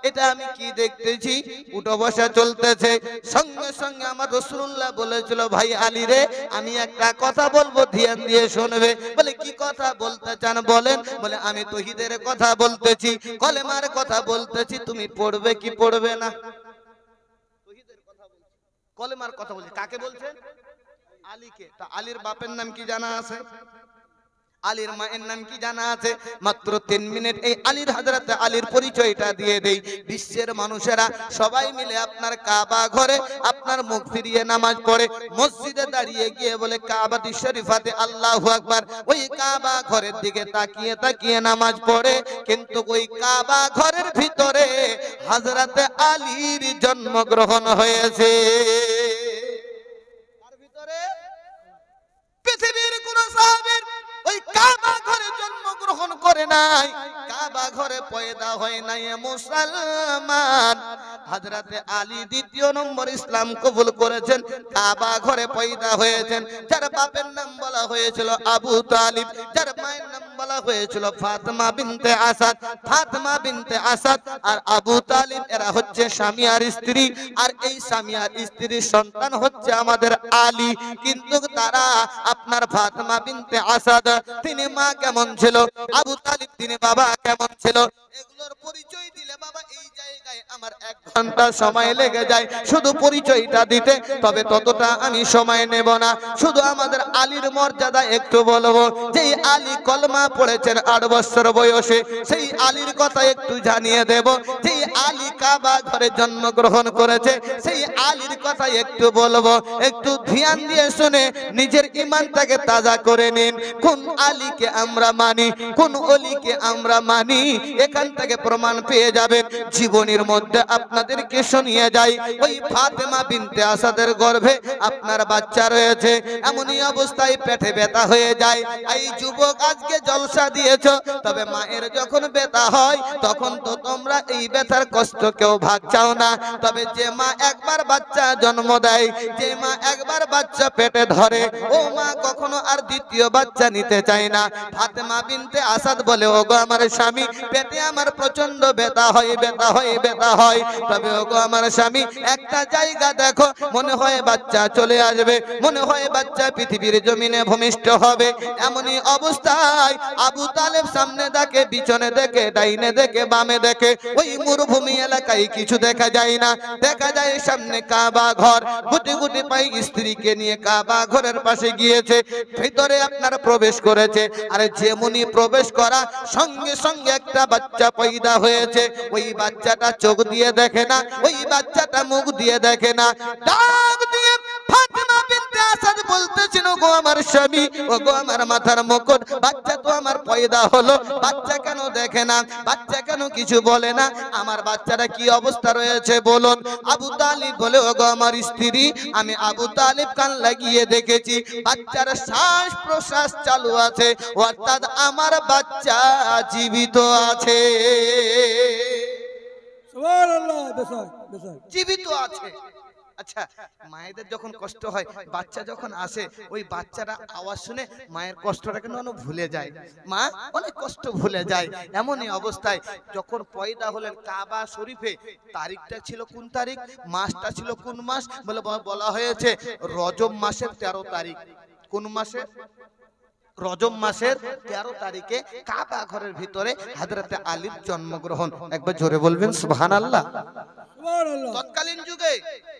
এটা আমি কি দেখতেছি, উঠো বসা চলতেছে। সঙ্গে সঙ্গে আমার রাসূলুল্লাহ বলেছিল, ভাই আলী রে আমি একটা কথা বলবো, ধ্যান দিয়ে শুনবে। বলে কি কথা বলতে চান বলেন? বলে আমি তৌহিদের কথা বলতেছি, কলেমার কথা বলতেছি, তুমি পড়বে কি পড়বে না? তৌহিদের কথা বলছি, কলেমার কথা বলছি। কাকে বলছেন? আলীকে। তা আলীর বাপের নাম কি জানা আছে? আলীর মায়ের নাম কি জানা আছে? মাত্র 3 মিনিট এই আলীর হযরতে আলীর পরিচয়টা দিয়ে দেই। বিশ্বের মানুষেরা সবাই মিলে আপনার কাবা ঘরে আপনার মুখ ফিরিয়ে নামাজ পড়ে, মসজিদে দাঁড়িয়ে গিয়ে বলে কাবাতি শরীফাতে আল্লাহু আকবার, ওই কাবা ঘরের দিকে তাকিয়ে তাকিয়ে নামাজ পড়ে। কিন্তু ওই কাবা ঘরের ভিতরে হযরতে আলীর জন্মগ্রহণ হয়েছে। তার ভিতরে পৃথিবীর কোন সাহাবীর ওই কাবা ঘরে জন্মগ্রহণ করে নাই, কাবা ঘরে পয়দা হয় নাই মুসলমান। হযরতে আলী দ্বিতীয় নম্বর ইসলাম কবুল করেছেন, কাবা ঘরে পয়দা হয়েছেন। যার বাপের নাম বলা হয়েছিল আবু তালিব, যার মায়ের নাম বলা হয়েছিল ফাতেমা বিনতে আসাদ। ফাতেমা বিনতে আসাদ আর আবু তালিব এরা হচ্ছে স্বামী আর স্ত্রী, আর এই স্বামী আর স্ত্রীর সন্তান হচ্ছে আমাদের আলী। কিন্তু তারা আপনার ফাতেমা বিনতে আসাদ তিনি মা কেমন ছিল, আবু তালিব তিনি বাবা কেমন ছিল, এগুলোর পরিচয় দিলে বাবা এই জায়গায় আমার 1 ঘন্টা সময় লেগে যায় শুধু পরিচয়টা দিতে। তবে ততটা আমি সময় নেব না, শুধু আমাদের আলীর মর্যাদা একটু বলবো। যেই আলী কলমা পড়েছেন 8 বছর বয়সে, সেই আলীর কথা একটু জানিয়ে দেব। যেই আলী কাবা ঘরে জন্মগ্রহণ করেছে, সেই আলীর কথা একটু বলবো। একটু ধ্যান দিয়ে শুনে নিজের ঈমানটাকে তাজা করে নিন। কোন আলীকে আমরা মানি, কোন ওলিকে আমরা মানি, এখান থেকে প্রমাণ পেয়ে যাবেন। জীবনের মধ্যে আপনাদেরকে শুনিয়ে যাই, ওই ফাতেমা বিনতে আসাদের গর্ভে আপনার বাচ্চা রয়েছে, এমনই অবস্থায় পেটে ব্যথা হয়ে যায়। এই যুবক আজকে জলসা দিয়েছো, তবে মায়ের যখন ব্যথা হয় তখন তো তোমরা এই ব্যথার কষ্ট কেউ ভাগ চাও না। তবে যে মা একবার বাচ্চা জন্ম দেয়, যে মা একবার বাচ্চা পেটে ধরে, ও মা কখনো আর দ্বিতীয় বাচ্চা নিতে চায় না। ফাতেমা বিনতে আসাদ বলে, ওগো আমার স্বামী, পেটে আমার প্রচন্ড ব্যথা হয়, ব্যথা হয়, ব্যথা হয়। তবে ওগো আমার স্বামী, একটা জায়গা দেখো, মনে হয় বাচ্চা চলে আসবে, মনে হয় বাচ্চা পৃথিবীর জমিনে ভূমিষ্ঠ হবে। এমনই অবস্থায় আবু তালেব সামনে দেখে, পিছনে দেখে, ডাইনে দেখে, বামে দেখে, ওই মরুভূমি এলাকায় কিছু দেখা যায় না। দেখা যায় সামনে কাবা ঘর, গুটি গুটি পাই স্ত্রীকে নিয়ে কাবা ঘরের পাশে গিয়েছে, ভিতরে আপনার প্রবেশ করেছে। আরে যেমনি প্রবেশ করা সঙ্গে সঙ্গে একটা বাচ্চা পয়দা হয়েছে। ওই বাচ্চাটা চোখ দিয়ে দেখে না, ওই বাচ্চাটা মুখ দিয়ে দেখে না, ডাক দিয়ে ফাতেমা বিনতে আসাদ বলতেছেন, ওগো আমার স্বামী, ওগো আমার মাথার মুকুট, বাচ্চা তো আমার পয়দা হলো, বাচ্চা কেন দেখে না, বাচ্চা কেন কিছু বলে না, আমার বাচ্চাটা কি অবস্থা রয়েছে বলুন। আবু তালিব বলে, ওগো আমার স্ত্রী, আমি আবু তালিব কান লাগিয়ে দেখেছি, বাচ্চার শ্বাস প্রশ্বাস চালু আছে, অর্থাৎ আমার বাচ্চা জীবিত আছে। সুবহানাল্লাহ। বেশক বেশক জীবিত আছে। আচ্ছা, মায়েদের যখন কষ্ট হয়, বাচ্চা যখন আসে, ওই বাচ্চাটা আওয়াজ শুনে মায়ের কষ্টটা কিন্তু ভুলে যায়, মা অনেক কষ্ট ভুলে যায়। এমনই অবস্থায় যখন পয়দা হলেন কাবা শরীফে, তারিখটা ছিল কোন তারিখ, মাসটা ছিল কোন মাস বলে বলা হয়েছে রজব মাসের 13 তারিখ। কোন মাসে? রজব মাসের 13 তারিখে কাবা ঘরের ভিতরে হযরতে আলীর জন্মগ্রহণ। একবার জোরে বলবেন সুবহানাল্লাহ। সুবহানাল্লাহ তৎকালীন যুগে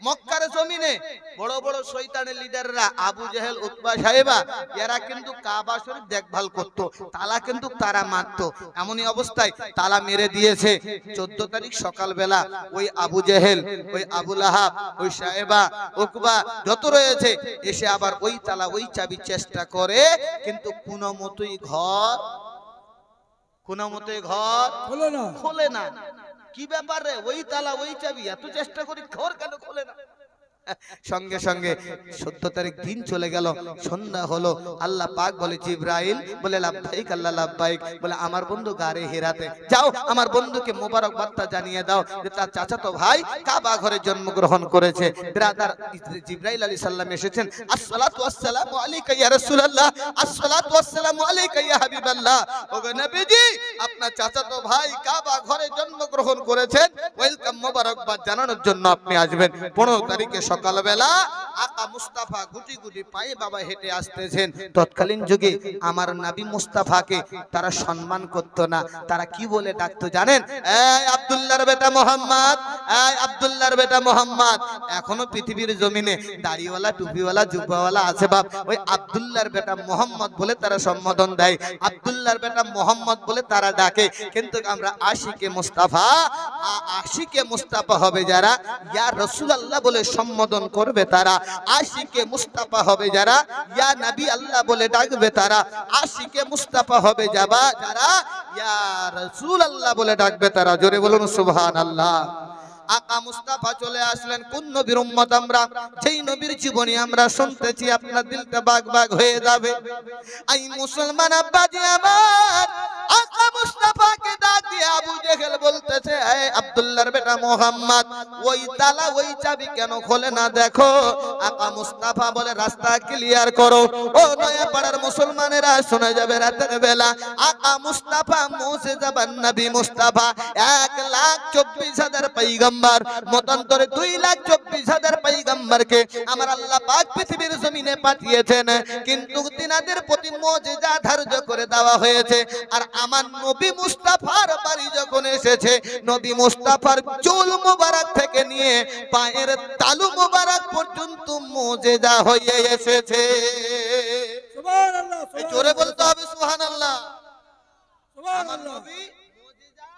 মক্কার জমিনে বড় বড় শয়তানের লিডাররা আবু জেহেল, উতবা, সাহেবা এরা কিন্তু কাবা শরীফ দেখভাল করত, তালা কিন্তু তারা মারত। এমনই অবস্থায় তালা মেরে দিয়েছে। 14 তারিখ সকালবেলা ওই আবু জেহেল, ওই আবু লাহাব, ওই সাহেবা, উকবা যত রয়েছে এসে আবার ওই তালা ওই চাবি চেষ্টা করে, কিন্তু কোনো মতোই ঘর খোলে না খোলে না। কি ব্যাপার রে, ওই তালা ওই চাবি, এত চেষ্টা করি ঘর কেন খোলে না? সঙ্গে সঙ্গে 14 তারিখ দিন চলে গেল, সন্ধ্যা হলো। আল্লাহ পাক বলে জিবরাইল, বলে লাব্বাইক আল্লাহ লাব্বাইক, বলে আমার বন্ধু গারে হেরাতে যাও, আমার বন্ধুকে মোবারক বার্তা জানিয়ে দাও যে তার চাচাতো ভাই কাবা ঘরে জন্মগ্রহণ করেছে। ব্রাদার জিবরাইল আলাইহিস সালাম এসেছেন। আসসালাতু ওয়াসসালামু আলাইকা ইয়া রাসূলুল্লাহ, আসসালাতু ওয়াসসালামু আলাইকা ইয়া হাবিবাল্লাহ। ওগো নবীজি, আপনার চাচাতো ভাই কাবা ঘরে জন্মগ্রহণ করেছেন, ওয়েলকাম মোবারকবাদ জানানোর জন্য আপনি আসবেন। 15 তারিখে সকালবেলা আকা মুস্তাফা গুটি গুটি পায়ে বাবা হেঁটে আসতেছেন। তৎকালীন যুগে আমার নবী মুস্তাফাকে তারা সম্মান করত না, তারা কি বলে ডাকতো জানেন? এই আব্দুল্লাহর বেটা মোহাম্মদ, এই আব্দুল্লাহর বেটা মোহাম্মদ। এখনো পৃথিবীর জমিনে দাড়িওয়ালা, টুপিওয়ালা, জুব্বাওয়ালা আছে বাপ, ওই আব্দুল্লাহর বেটা মোহাম্মদ বলে তারা সম্বোধন দেয়, আব্দুল্লাহর বেটা মোহাম্মদ বলে তারা ডাকে। কিন্তু আমরা আশিকে মুস্তাফা, আশিকে মুস্তাফা হবে যারা, ইয়া রাসূলুল্লাহ বলে সম্বোধন করবে তারা। আশিকে মুস্তাফা হবে যারা, ইয়া নবী আল্লাহ বলে ডাকবে তারা। আশিকে মুস্তাফা হবে যারা, ইয়া রাসূলুল্লাহ বলে ডাকবে তারা। জোরে বলুন সুবহানাল্লাহ। আকা মুস্তাফা চলে আসলেন। কোন নবীর উম্মত আমরা? যেই নবীর জীবনী আমরা শুনতেছি আপনার দিলটা বাগ বাগ হয়ে যাবে। আই মুসলমান আব্বাজি আমার, আকা মুস্তাফাকে ডাক দিয়ে আবু জেহেল বলতেছে, এই আব্দুল্লাহর বেটা মোহাম্মদ, ওই তালা ওই চাবি কেন খোলে না দেখো। আকা মুস্তাফা বলে রাস্তা ক্লিয়ার করো। ও নয়া পাড়ার মুসলমানেরা শোনা যাবে রাতের বেলা আকা মুস্তাফা মুজিজাবান নবী মুস্তাফা 1,24,000 পয়গম্বর, মতান্তরে 2,24,000 পয়গম্বরকে আমার আল্লাহ পাক পৃথিবীর জমিনে পাঠিয়েছেন, কিন্তু তিনাদের প্রতি মুজিজা ধার্য করে দেওয়া হয়েছে। আর আমার নবী মুস্তাফার বাড়ি যখন এসেছে, নবী মুস্তাফার চুল মোবারক থেকে নিয়ে পায়ের তালু মোবারক পর্যন্ত মুজিজা হয়ে এসেছে। সুবহানাল্লাহ জোরে বলতে হবে সুবহানাল্লাহ। আমার সুবহানাল্লাহ নবী মুজিজা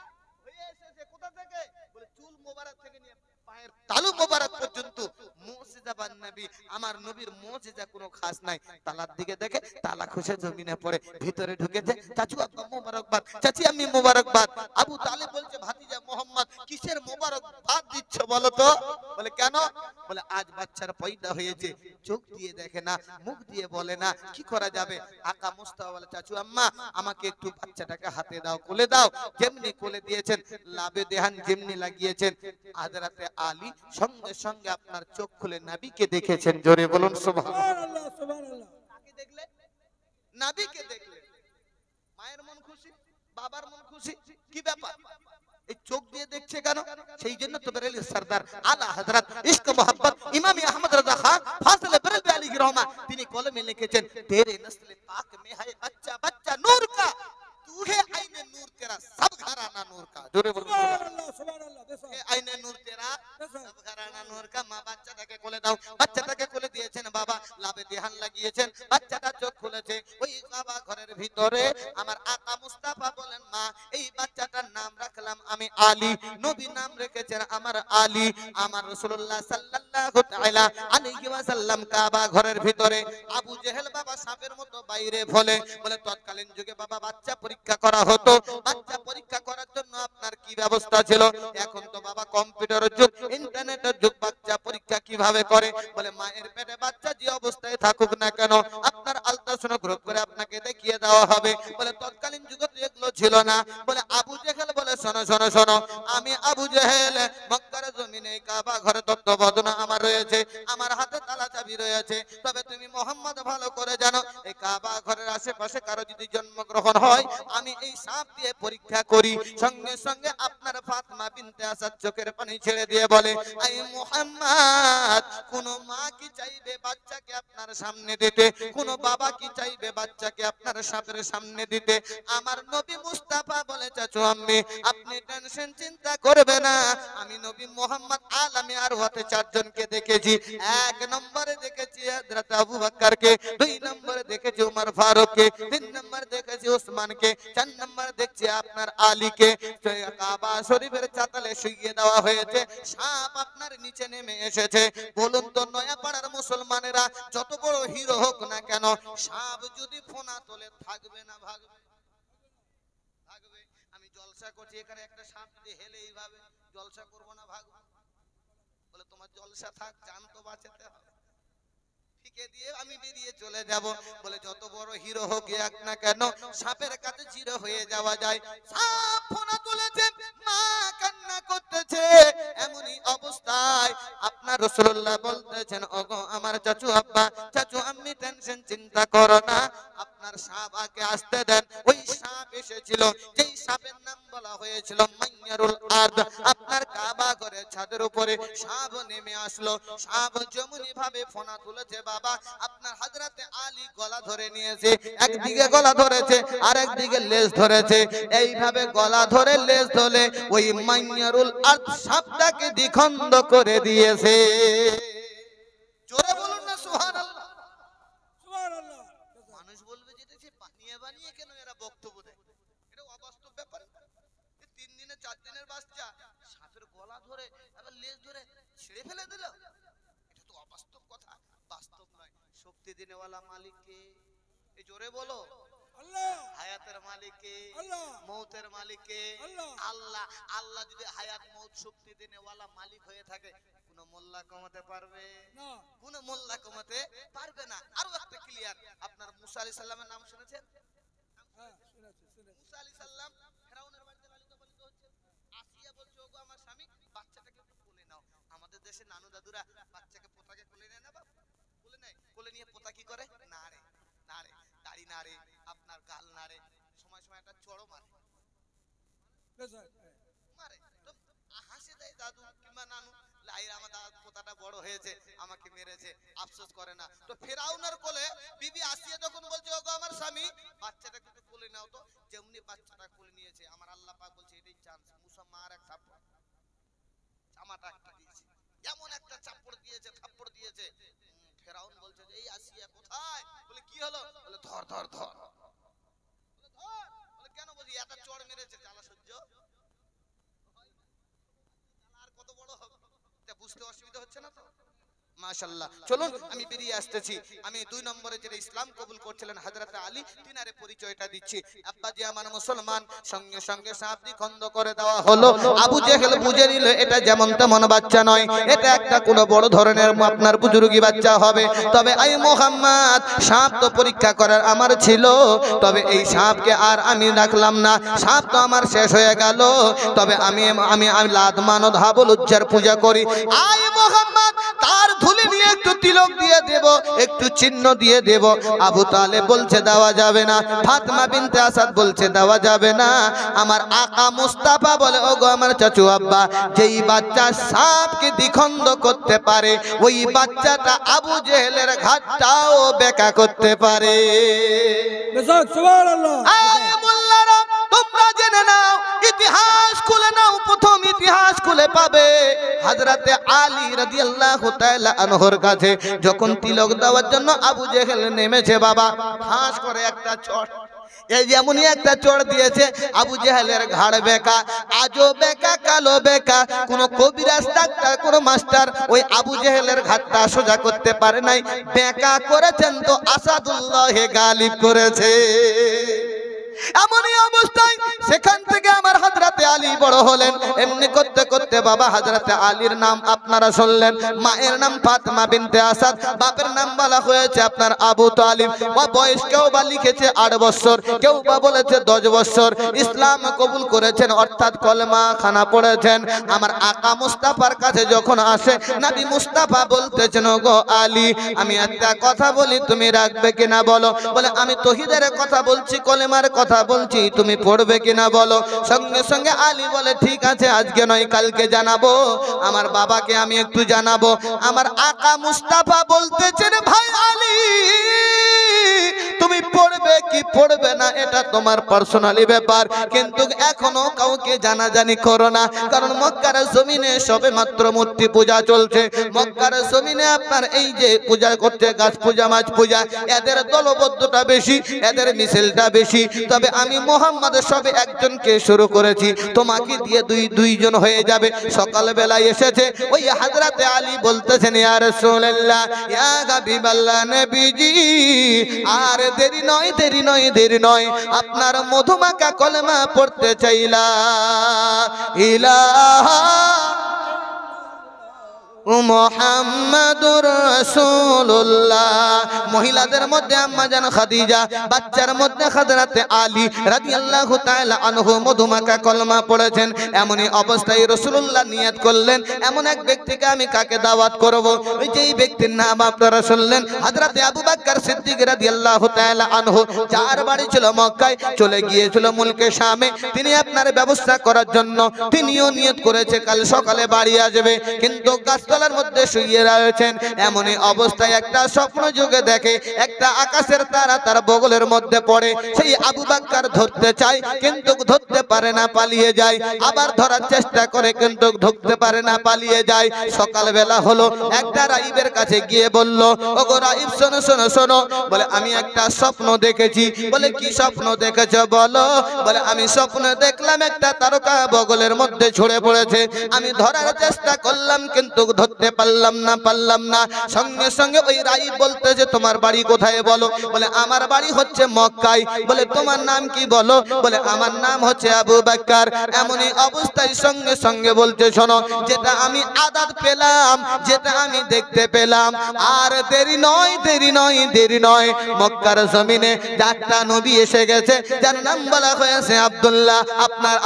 হয়ে এসেছে কোথা থেকে? বলে চুল মোবারক থেকে নিয়ে পায়ের তালু মোবারক পর্যন্ত মুজিজাবান নবী। আমার নবীর মুজিজা কোনো খাস নাই। তালার দিকে দেখে তালা খুশে জমিনে পড়ে, ভিতরে ঢুকেছে। চাচু আব্বা মোবারকবাদ, চাচি আমি মোবারকবাদ। আবু তালিব বলছে, ভাতিজা মোহাম্মদ কিসের মোবারকবাদ দিচ্ছ বলো তো? বলে কেন? বলে আজ বাচ্চার পয়দা হয়েছে, চোখ দিয়ে দেখে না, মুখ দিয়ে বলে না, কি করা যাবে? আকা মুস্তাফা বলে, চাচু আম্মা আমাকে একটু বাচ্চাটাকে হাতে দাও, কোলে দাও। যেমনি কোলে দিয়েছেন, লাভে দেহান যেমনি লাগিয়েছেন, হযরতে আলী সঙ্গে সঙ্গে আপনার চোখ খুলে নবীকে দেখেছেন। জোরে বলুন সুবহানাল্লাহ। সুবহানাল্লাহ সুবহানাল্লাহ কাকে দেখলে? নবীকে দেখলে। মায়ের মন খুশি, বাবার মন খুশি। কি ব্যাপার? এই চোখ দিয়ে দেখছে কেন? সেই জন্য তো বেরেলি সরদার আলা হযরত ইশক মোহাম্মদ ইমাম আহমদ রাজা খান ফাজলে বেরেলভী আলাইহি রহমা, তিনি কলমে লিখেছেন, তেরে নসল পাক মে है बच्चा बच्चा नूर का, तू है आईने नूर तेरा सब घराना नूर का। জোরে বলুন সুবহানাল্লাহ সুবহানাল্লাহ বেশা এ আইনে নূর তেরা বেশা সব ঘরানা নূর কা। মা বাচ্চাটাকে কোলে দাও। বাচ্চাটাকে কোলে দিয়েছেন, বাবা লাভে দেহান লাগিয়েছেন, বাচ্চাটা চোখ খুলেছে। ওই বাবা ঘরের ভিতরে আমার আকা মুস্তাফা বলেন, মা এই বাচ্চাটার নাম রাখলাম আমি আলী। নবী নাম রেখেছেন আমার আলী। আমার রাসূলুল্লাহ সাল্লাল্লাহু তাআলা আলাইহি ওয়াসাল্লাম কাবা ঘরের ভিতরে। আবু জেহেল বাবা সাপের মতো বাইরে ফলে। বলে তৎকালীন যুগে বাবা বাচ্চা পরীক্ষা করা হতো। বাচ্চা পরীক্ষা করার জন্য আপনার কি ব্যবস্থা ছিল? এখন তো বাবা কম্পিউটারের যুগ, ইন্টারনেটের যুগ। বাচ্চা পরীক্ষা কিভাবে করে? বলে মায়ের পেটে বাচ্চা যে অবস্থায় থাকুক না কেন, আপনার আলট্রাসোনোগ্রাফ করে আপনাকে দেখিয়ে দেওয়া হবে। বলে তৎকালীন যুগে তো এগুলো ছিল না। বলে আবু জেহেল বলে, শোনো শোনো শোনো, আমি আবু জেহেল মক্কার জমিনে কাবা ঘরে তত্ত্বাবধান আমার রয়েছে, আমার হাতে তালা চাবি রয়েছে। তবে তুমি মোহাম্মদ ভালো করে জানো, এই কাবা ঘরের আশেপাশে কারো যদি জন্মগ্রহণ হয়, আমি এই সাপ দিয়ে পরীক্ষা করি। সঙ্গে সঙ্গে আপনার ফাতেমা বিনতে আসাদ চোখের পানি ছেড়ে দিয়ে বলে, আই মুহাম্মদ মোহাম্মদ, কোন মা কি চাইবে বাচ্চাকে আপনার সামনে দিতে, কোন বাবা কি চাইবে বাচ্চাকে আপনার সাপের সামনে দিতে? আমার নবী মুস্তাফা বলে, চাচু আম্মি আপনি টেনশন চিন্তা করবে না, আমি নবী মোহাম্মদ আলামে আর হতে চারজনকে দেখেছি। এক নম্বরে দেখেছি হযরত আবু বকরকে, দুই নম্বরে দেখেছি উমর ফারুককে, তিন নম্বরে দেখেছি ওসমানকে, চার নম্বরে দেখছি আপনার আলীকে। কাবা শরীফের চাতালে শুইয়ে দেওয়া হয়েছে, সাপ আপনার নিচে নেমে এসেছে। বলুন তো নয়াপাড়ার মুসলমানেরা যত বড় হিরো হোক না কেন, সাপ যদি ফোনা তোলে থাকবে না ভাগবে? ভাগবে। আমি জলসা করছি, এখানে একটা সাপ যদি হেলে এইভাবে, জলসা করবো না ভাগবো? বলে তোমার জলসা থাক, জান তো বাঁচাতে হবে। ফিকে দিয়ে আমি বেরিয়ে চলে যাব। বলে যত বড় হিরো হোক না কেন, সাপের কাছে জিরো হয়ে যাওয়া যায়। সাপ ফোনা তুলেছে, মা কান্না করতেছে, এমনই অবস্থায় আপনার রাসূলুল্লাহ বলতেছেন, ওগো আমার চাচু আব্বা, চাচু আম্মি টেনশন চিন্তা করো না, আপনার সাপ আগে আসতে দেন। ওই সাপ এসেছিল, যেই সাপের নাম বলা হয়েছিল মাইয়ারুল আরদ। আপনার কাবা ঘরের ছাদের উপরে সাপ নেমে আসলো। সাপ যেমনি ভাবে ফোনা তুলেছে বাবা, আপনার হযরতে আলী গলা ধরে নিয়েছে, একদিকে গলা ধরেছে আর একদিকে লেজ ধরেছে। এইভাবে গলা ধরে লেজ ধরে ওই মাইয়ারুল আরদ সাপটাকে দ্বিখণ্ড করে দিয়েছে। জোরে বলুন না সুবহানাল্লাহ। সুবহানাল্লাহ। মানুষ বলবে যেটা সে বানিয়ে বানিয়ে কেন এরা বক্তব্য দেয়, এটা অবাস্তব ব্যাপার। 3 দিনে 4 দিনের বাচ্চা সাপের গলা ধরে আবার লেজ ধরে ছেড়ে ফেলে দিল, এটা তো অবাস্তব কথা, বাস্তব নয়। শক্তি দিনেওয়ালা মালিক কে? এই জোরে বলো। আল্লাহ। হায়াতের মালিক কে? আল্লাহ। মৌতের মালিক কে? আল্লাহ। আল্লাহ। আল্লাহ যদি হায়াত মৌত শক্তি দিনেওয়ালা মালিক হয়ে থাকে, কোন মোল্লা কমাতে পারবে না। কোন মোল্লা কমাতে পারবে না। আরো একটা ক্লিয়ার, আপনার মুসা আলাইহিস সালামের নাম শুনেছেন? হ্যাঁ, শুনেছি। মুসা আলাইহিস সালাম ফেরাউনের বাড়িতে লালিত পালিত হচ্ছে। আসিয়া বলছে, ওগো আমার স্বামী, বাচ্চাটাকে একটু কোলে নাও। আমাদের দেশে নানু দাদুরা বাচ্চাকে পোতাকে কোলে নেয় না বাবা? কোলে নেয়। কোলে নিয়ে পোতা কি করে? নাড়ে নাড়ে, দাড়ি নাড়ে, আপনার গাল নাড়ে, সময় সময় একটা চড়ও মারে। মারে তো হাসি দেয় দাদু কিংবা নানু, লাই আমার পোতাটা বড় হয়েছে, আমাকে মেরেছে, আফসোস করে না। তো ফেরাউনের কোলে বিবি আসিয়া যখন বলছে, ওগো আমার স্বামী, বাচ্চাটাকে একটু কোলে নাও তো, যেমনি বাচ্চাটা কোলে নিয়েছে, আমার আল্লাহ পাক বলছে এটাই চান্স। মুসা মার এক থাপ্পড়, জামাটা একটা দিয়েছে, এমন একটা চাপড় দিয়েছে, থাপ্পড় দিয়েছে। ফেরাউন বলছে যে এই আসিয়া কোথায়? বলে কি হলো? বলে ধর ধর ধর। বলে ধর। বলে কেন? বলি একটা চড় মেরেছে, জ্বালা সহ্য আর কত বড় হবে, এটা বুঝতে অসুবিধা হচ্ছে না তো? মাশাআল্লাহ। চলুন আমি বেরিয়ে আসতেছি। আমি 2 নম্বরে যেটা ইসলাম কবুল করছিলেন হযরত আলী, তিনারে পরিচয়টা দিচ্ছি। আব্বাজি আমার মুসলমান, সঙ্গে সঙ্গে সাপ দ্বিখণ্ড করে দেওয়া হলো। আবু জেহেল বুঝে নিল এটা যেমন তেমন বাচ্চা নয়, এটা একটা কোন বড় ধরনের আপনার বুজুর্গি বাচ্চা হবে। তবে আই মোহাম্মদ, সাপ তো পরীক্ষা করার আমার ছিল, তবে এই সাপকে আর আমি রাখলাম না, সাপ তো আমার শেষ হয়ে গেল। তবে আমি লাত মানত হাবল উজ্জার পূজা করি। আই মোহাম্মদ, তার ধুলি নিয়ে একটু তিলক দিয়ে দেব, একটু চিহ্ন দিয়ে দেব। আবু তালেব বলছে দেওয়া যাবে না, ফাতেমা বিনতে আসাদ বলছে দেওয়া যাবে না। আমার আকা মুস্তাফা বলে, ওগো আমার চাচু আব্বা, যেই বাচ্চা সাপকে দ্বিখণ্ড করতে পারে, ওই বাচ্চাটা আবু জেহেলের ঘাটটাও বেকা করতে পারে। সুবহানাল্লাহ। আয় মোল্লারা, তোমরা জেনে নাও, ইতিহাস খুলে নাও, প্রথম ইতিহাস খুলে পাবে হযরতে আলী রাদিয়াল্লাহু তাআলা আনহুর কাছে যখন তিলক দেওয়ার জন্য আবু জেহেল নেমেছে বাবা, ফাঁস করে একটা চড়, এই যেমনই একটা চড় দিয়েছে, আবু জেহেলের ঘাড় বেকা, আজও বেকা, কালো বেকা। কোন কবিরাজ ডাক্তার, কোন মাস্টার ওই আবু জেহেলের ঘাড়টা সোজা করতে পারে নাই, বেকা করেছেন তো আসাদুল্লাহ গালিব করেছে। এমনই অবস্থায় সেখান থেকে আমার হযরতে আলী বড় হলেন। এমনি করতে করতে বাবা হযরতে আলীর নাম আপনারা শুনলেন, মায়ের নাম ফাতেমা বিনতে আসাদ, বাপের নাম বলা হয়েছে আপনার আবু তালিব। বয়স কেউ বা লিখেছে 8 বছর, কেউ বা বলেছে 10 বছর। ইসলাম কবুল করেছেন, অর্থাৎ কলেমা খানা পড়েছেন। আমার আকা মুস্তাফার কাছে যখন আসে, নবী মুস্তাফা বলতেছেন, গো আলী, আমি একটা কথা বলি, তুমি রাখবে কিনা বলো? বলে আমি তৌহিদের কথা বলছি, কলেমার কথা কথা বলছি, তুমি পড়বে কিনা বলো। সঙ্গে সঙ্গে আলী বলে ঠিক আছে, আজকে নয় কালকে জানাবো, আমার বাবাকে আমি একটু জানাবো। আমার আকা মুস্তাফা বলতেছেন ভাই আলী তুমি পড়বে কি পড়বে না এটা তোমার পার্সোনালি ব্যাপার, কিন্তু এখনো কাউকে জানাজানি করো না, কারণ মক্কার জমিনে সবে মাত্র মূর্তি পূজা চলছে। মক্কার জমিনে আপনার এই যে পূজা করছে, গাছ পূজা, মাছ পূজা, এদের দলবদ্ধতা বেশি, এদের মিছিলটা বেশি। তবে আমি মোহাম্মদ সবে একজনকে শুরু করেছি, তোমাকে দিয়ে দুইজন হয়ে যাবে। সকালবেলায় এসেছে ওই হযরতে আলী বলতেছেন ইয়া রাসূলুল্লাহ, ইয়া হাবিবাল্লাহ নবীজি, আর দেরি নয়, দেরি নয়, দেরি নয়, আপনার মধুমাখা কলেমা পড়তে চাইলা ইলাহা মুহাম্মাদুর রাসূলুল্লাহ। মহিলাদের মধ্যে আম্মা জান খাদিজা, বাচ্চার মধ্যে হযরতে আলী রাদিয়াল্লাহু তাআলা আনহু মধুমাখা কলমা পড়েছেন। এমনই অবস্থায় রাসূলুল্লাহ নিয়ত করলেন এমন এক ব্যক্তিকে আমি কাকে দাওয়াত করব। ওই যেই ব্যক্তির নাম আপনারা শুনলেন হযরতে আবু বকর সিদ্দিক রাদিয়াল্লাহু তাআলা আনহু, যার বাড়ি ছিল মক্কায়, চলে গিয়েছিল মুলকে শামে। তিনি আপনার ব্যবস্থা করার জন্য তিনিও নিয়ত করেছে কাল সকালে বাড়ি আসবে, কিন্তু গাছতলার মধ্যে শুয়ে রয়েছেন। এমনই অবস্থায় একটা স্বপ্ন যুগে দেখে একটা আকাশের তারা তার বগলের মধ্যে পড়ে। সেই আবু বকর ধরতে চায় কিন্তু ধরতে পারে না, পালিয়ে যায়। আবার ধরার চেষ্টা করে কিন্তু ধরতে পারে না, পালিয়ে যায়। সকালবেলা হলো, একটা রাইবের কাছে গিয়ে বলল, ওগো রাইব শোনো শোনো শোনো, বলে আমি একটা স্বপ্ন দেখেছি। বলে কি স্বপ্ন দেখেছো বলো। বলে আমি স্বপ্ন দেখলাম একটা তারকা বগলের মধ্যে ঝরে পড়েছে, আমি ধরার চেষ্টা করলাম কিন্তু ধরতে পারলাম না। সঙ্গে সঙ্গে ওই রাই বলতেছে তোমার বাড়ি কোথায় বলো। বলে আমার বাড়ি হচ্ছে মক্কায়। বলে তোমার নাম কি বলো। বলে আমার নাম হচ্ছে আবু বকর। এমনই অবস্থায় সঙ্গে সঙ্গে বলতে শোনো, যেটা আমি আদাত পেলাম, যেটা আমি দেখতে পেলাম, আর দেরি নয়, দেরি নয়, দেরি নয়, মক্কার জমিনে একটা নবী এসে গেছে, যার নাম বলা হয়েছে আব্দুল্লাহ,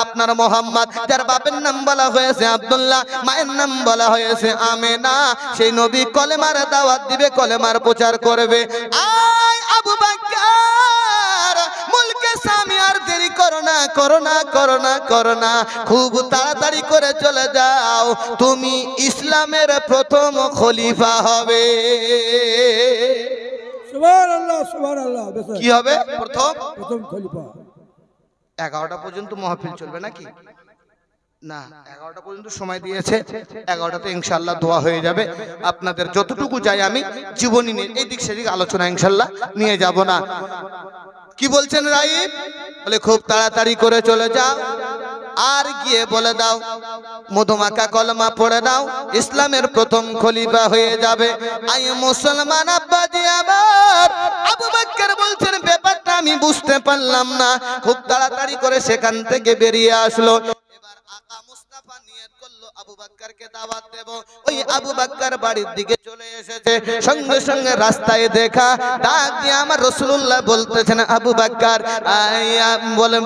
আপনার মোহাম্মদ, যার বাপের নাম বলা হয়েছে আব্দুল্লাহ, মায়ের নাম বলা হয়েছে আমেনা। সেই নবী কলেমার দাওয়াত দিবে, কলেমার প্রচার করবে। আয় আবু বকর, মুলকে শামে আর দেরি করো না, করো না, করো না, করো না, খুব তাড়াতাড়ি করে চলে যাও, তুমি ইসলামের প্রথম খলিফা হবে। সুবহানাল্লাহ, সুবহানাল্লাহ। কি হবে? প্রথম খলিফা। 11টা পর্যন্ত মাহফিল চলবে নাকি? না, 11টা পর্যন্ত সময় দিয়েছে, 11টাতে ইনশাআল্লাহ দোয়া হয়ে যাবে। আপনাদের যতটুকু চাই আমি জীবনী নিয়ে এদিক সেদিক আলোচনা ইনশাআল্লাহ নিয়ে যাব না। কি বলছেন রাইব? বলে খুব তাড়াতাড়ি করে চলে যাও, আর গিয়ে বলে দাও মধুমাখা কলমা পড়ে দাও, ইসলামের প্রথম খলিফা হয়ে যাবে। আই মুসলমান আব্বাজি আমার। আবু বকর বলছেন ব্যাপারটা আমি বুঝতে পারলাম না। খুব তাড়াতাড়ি করে সেখান থেকে বেরিয়ে আসলো। এবার আকা মুস্তাফা নিয়ত করলো আবু বকরকে দাওয়াত দেব। ওই আবু বকর বাড়ির দিকে চলে এসেছে, সঙ্গে সঙ্গে রাস্তায় দেখা, ডাক দিয়ে আমার রাসূলুল্লাহ বলতেছেন আবু বকর,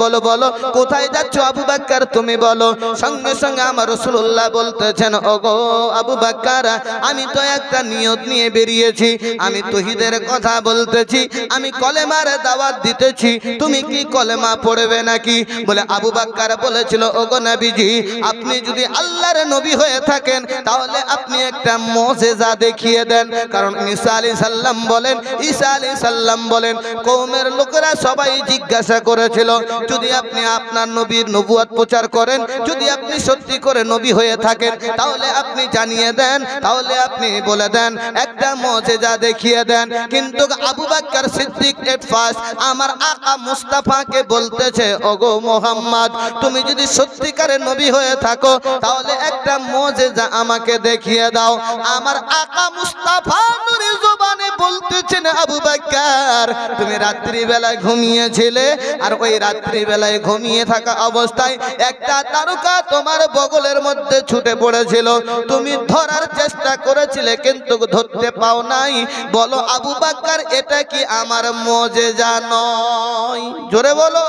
বলো বলো কোথায় যাচ্ছ আবু বকর তুমি বলো। সঙ্গে সঙ্গে আমার রাসূলুল্লাহ বলতেছেন ওগো আবু বকর, আমি তো একটা নিয়ত নিয়ে বেরিয়েছি, আমি তাওহীদের কথা বলতেছি, আমি কলেমার দাওয়াত দিতেছি, তুমি কি কলেমা পড়বে নাকি? বলে আবু বকর বলেছিল ওগো নবীজি, আপনি যদি আল্লাহর নবী হয়ে থাকেন তাহলে আপনি একটা মুজিজা দেখিয়ে দেন। কারণ ঈসা আলাইহিস সালাম বলেন, ঈসা আলাইহিস সালাম বলেন, কওমের লোকেরা সবাই জিজ্ঞাসা করেছিল যদি আপনি আপনার নবীর নবুয়ত প্রচার করেন, যদি আপনি সত্যি করে নবী হয়ে থাকেন তাহলে আপনি জানিয়ে দেন, তাহলে আপনি বলে দেন, একটা মুজিজা দেখিয়ে দেন। কিন্তু আবু বকর সিদ্দিক এট ফার্স্ট আমার আকা মুস্তাফাকে বলতেছে ওগো মুহাম্মদ, তুমি যদি সত্যিকারের নবী হয়ে থাকো তাহলে একটা মুজিজা আমাকে দেখিয়ে দাও। আমার আকা মুস্তাফা নূরে জবানে বলতেছেন আবু বকর, তুমি রাত্রি বেলায় ঘুমিয়েছিলে, আর ওই রাত্রি বেলায় ঘুমিয়ে থাকা অবস্থায় একটা তারকা তোমার বগলের মধ্যে ছুটে পড়েছিল, তুমি ধরার চেষ্টা করেছিলে কিন্তু ধরতে পাও নাই। বলো আবু বকর, এটা কি আমার মুজিজা নয়? জোরে বলো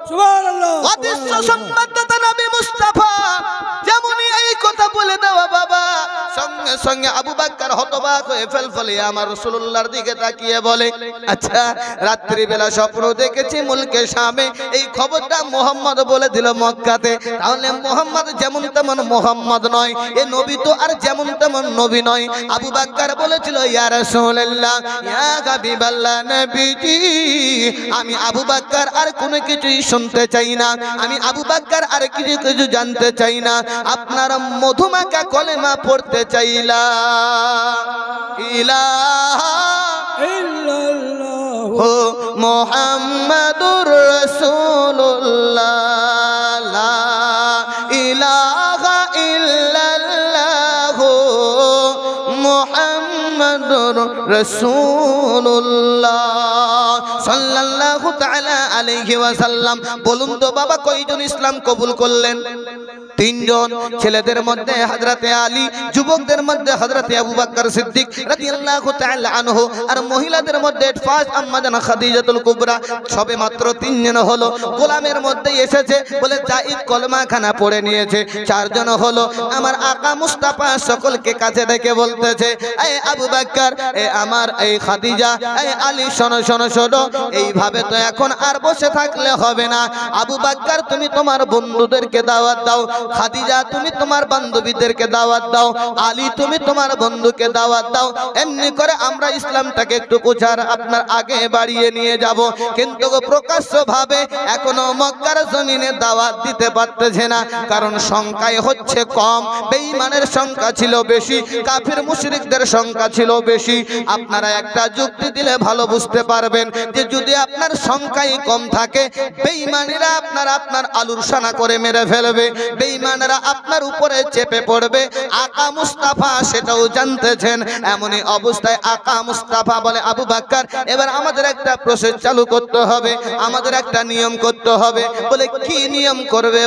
সুবহানাল্লাহ। অদৃশ্য সংবাদদাতা নবী মুস্তাফা যেমনই এই কথা বলে দেওয়া বাবা, সঙ্গে সঙ্গে সঙ্গে আবু বকর হতবাক হয়ে ফেলফেলে আমার রাসূলুল্লাহর দিকে তাকিয়ে বলে, আচ্ছা রাত্রি বেলা স্বপ্ন দেখেছি মুলকে শামে, এই খবরটা মুহাম্মদ বলে দিল মক্কাতে, তাহলে মুহাম্মদ যেমন তেমন মুহাম্মদ নয়, এ নবী তো আর যেমন তেমন নবী নয়। আবু বকর বলেছিল, ইয়া রাসূলুল্লাহ, ইয়া হাবিবাল্লাহ নবীজি, আমি আবু বকর আর কোনো কিছুই শুনতে চাই না, আমি আবু বকর আর কিছু জানতে চাই না, আপনার মধুমাখা কলেমা পড়তে চাইলা ইলাহা ইল্লাল্লাহু মুহাম্মাদুর রাসূলুল্লাহ, লা ইলাহা ইল্লাল্লাহু মুহাম্মাদুর রাসূলুল্লাহ সাল্লাল্লাহু তাআলা আলাইহি ওয়াসাল্লাম। বলুন তো বাবা, কয়জন ইসলাম কবুল করলেন? 3 জন। ছেলেদের মধ্যে হযরতে আলী, যুবকদের মধ্যে হযরতে আবু বকর সিদ্দিক রাদিয়াল্লাহু তাআলা আনহু, আর মহিলাদের মধ্যে ফাস আম্মা জানা খাদিজাতুল কুবরা। সবে মাত্র 3 জন হলো। গোলামের মধ্যে এসেছে বলে জায়েদ কলমা খানা পড়ে নিয়েছে। 4 জন হলো। আমার আকা মুস্তাফা সকলকে কাছে ডেকে বলতেছে, এই আবু বকর, এই আমার এই খাদিজা, এই আলী, শোনো শোনো শোনো, এইভাবে তো এখন আর বসে থাকলে হবে না। আবু বকর তুমি তোমার বন্ধুদেরকে দাওয়াত দাও, খাদিজা তুমি তোমার বান্ধবীদেরকে দাওয়াত দাও, আলী তুমি তোমার বন্ধুকে দাওয়াত দাও। এমনি করে আমরা ইসলামটাকে একটু প্রচার আপনার আগে বাড়িয়ে নিয়ে যাব। কিন্তু প্রকাশ্য ভাবে এখনো মক্কার জমিনে দাওয়াত দিতে পারতেছে না, কারণ সংখ্যায় হচ্ছে কম, বেঈমানের সংখ্যা ছিল বেশি, কাফির মুশরিকদের সংখ্যা ছিল বেশি। আপনারা একটা যুক্তি দিলে ভালো বুঝতে পারবেন যে যদি আপনার সংখ্যাই কম থাকে, বেঈমানেরা আপনার আলুর সানা করে মেরে ফেলবে, বেঈমানেরা আপনার উপরে চেপে পড়বে। আকা মুস্তাফা সেটাও জানতেছেন। এমনই অবস্থায় আকা মুস্তাফা বলে, আবু বকর এবার আমাদের একটা প্রসেস চালু করতে হবে, আমাদের একটা নিয়ম করতে হবে। বলে কি নিয়ম করবে?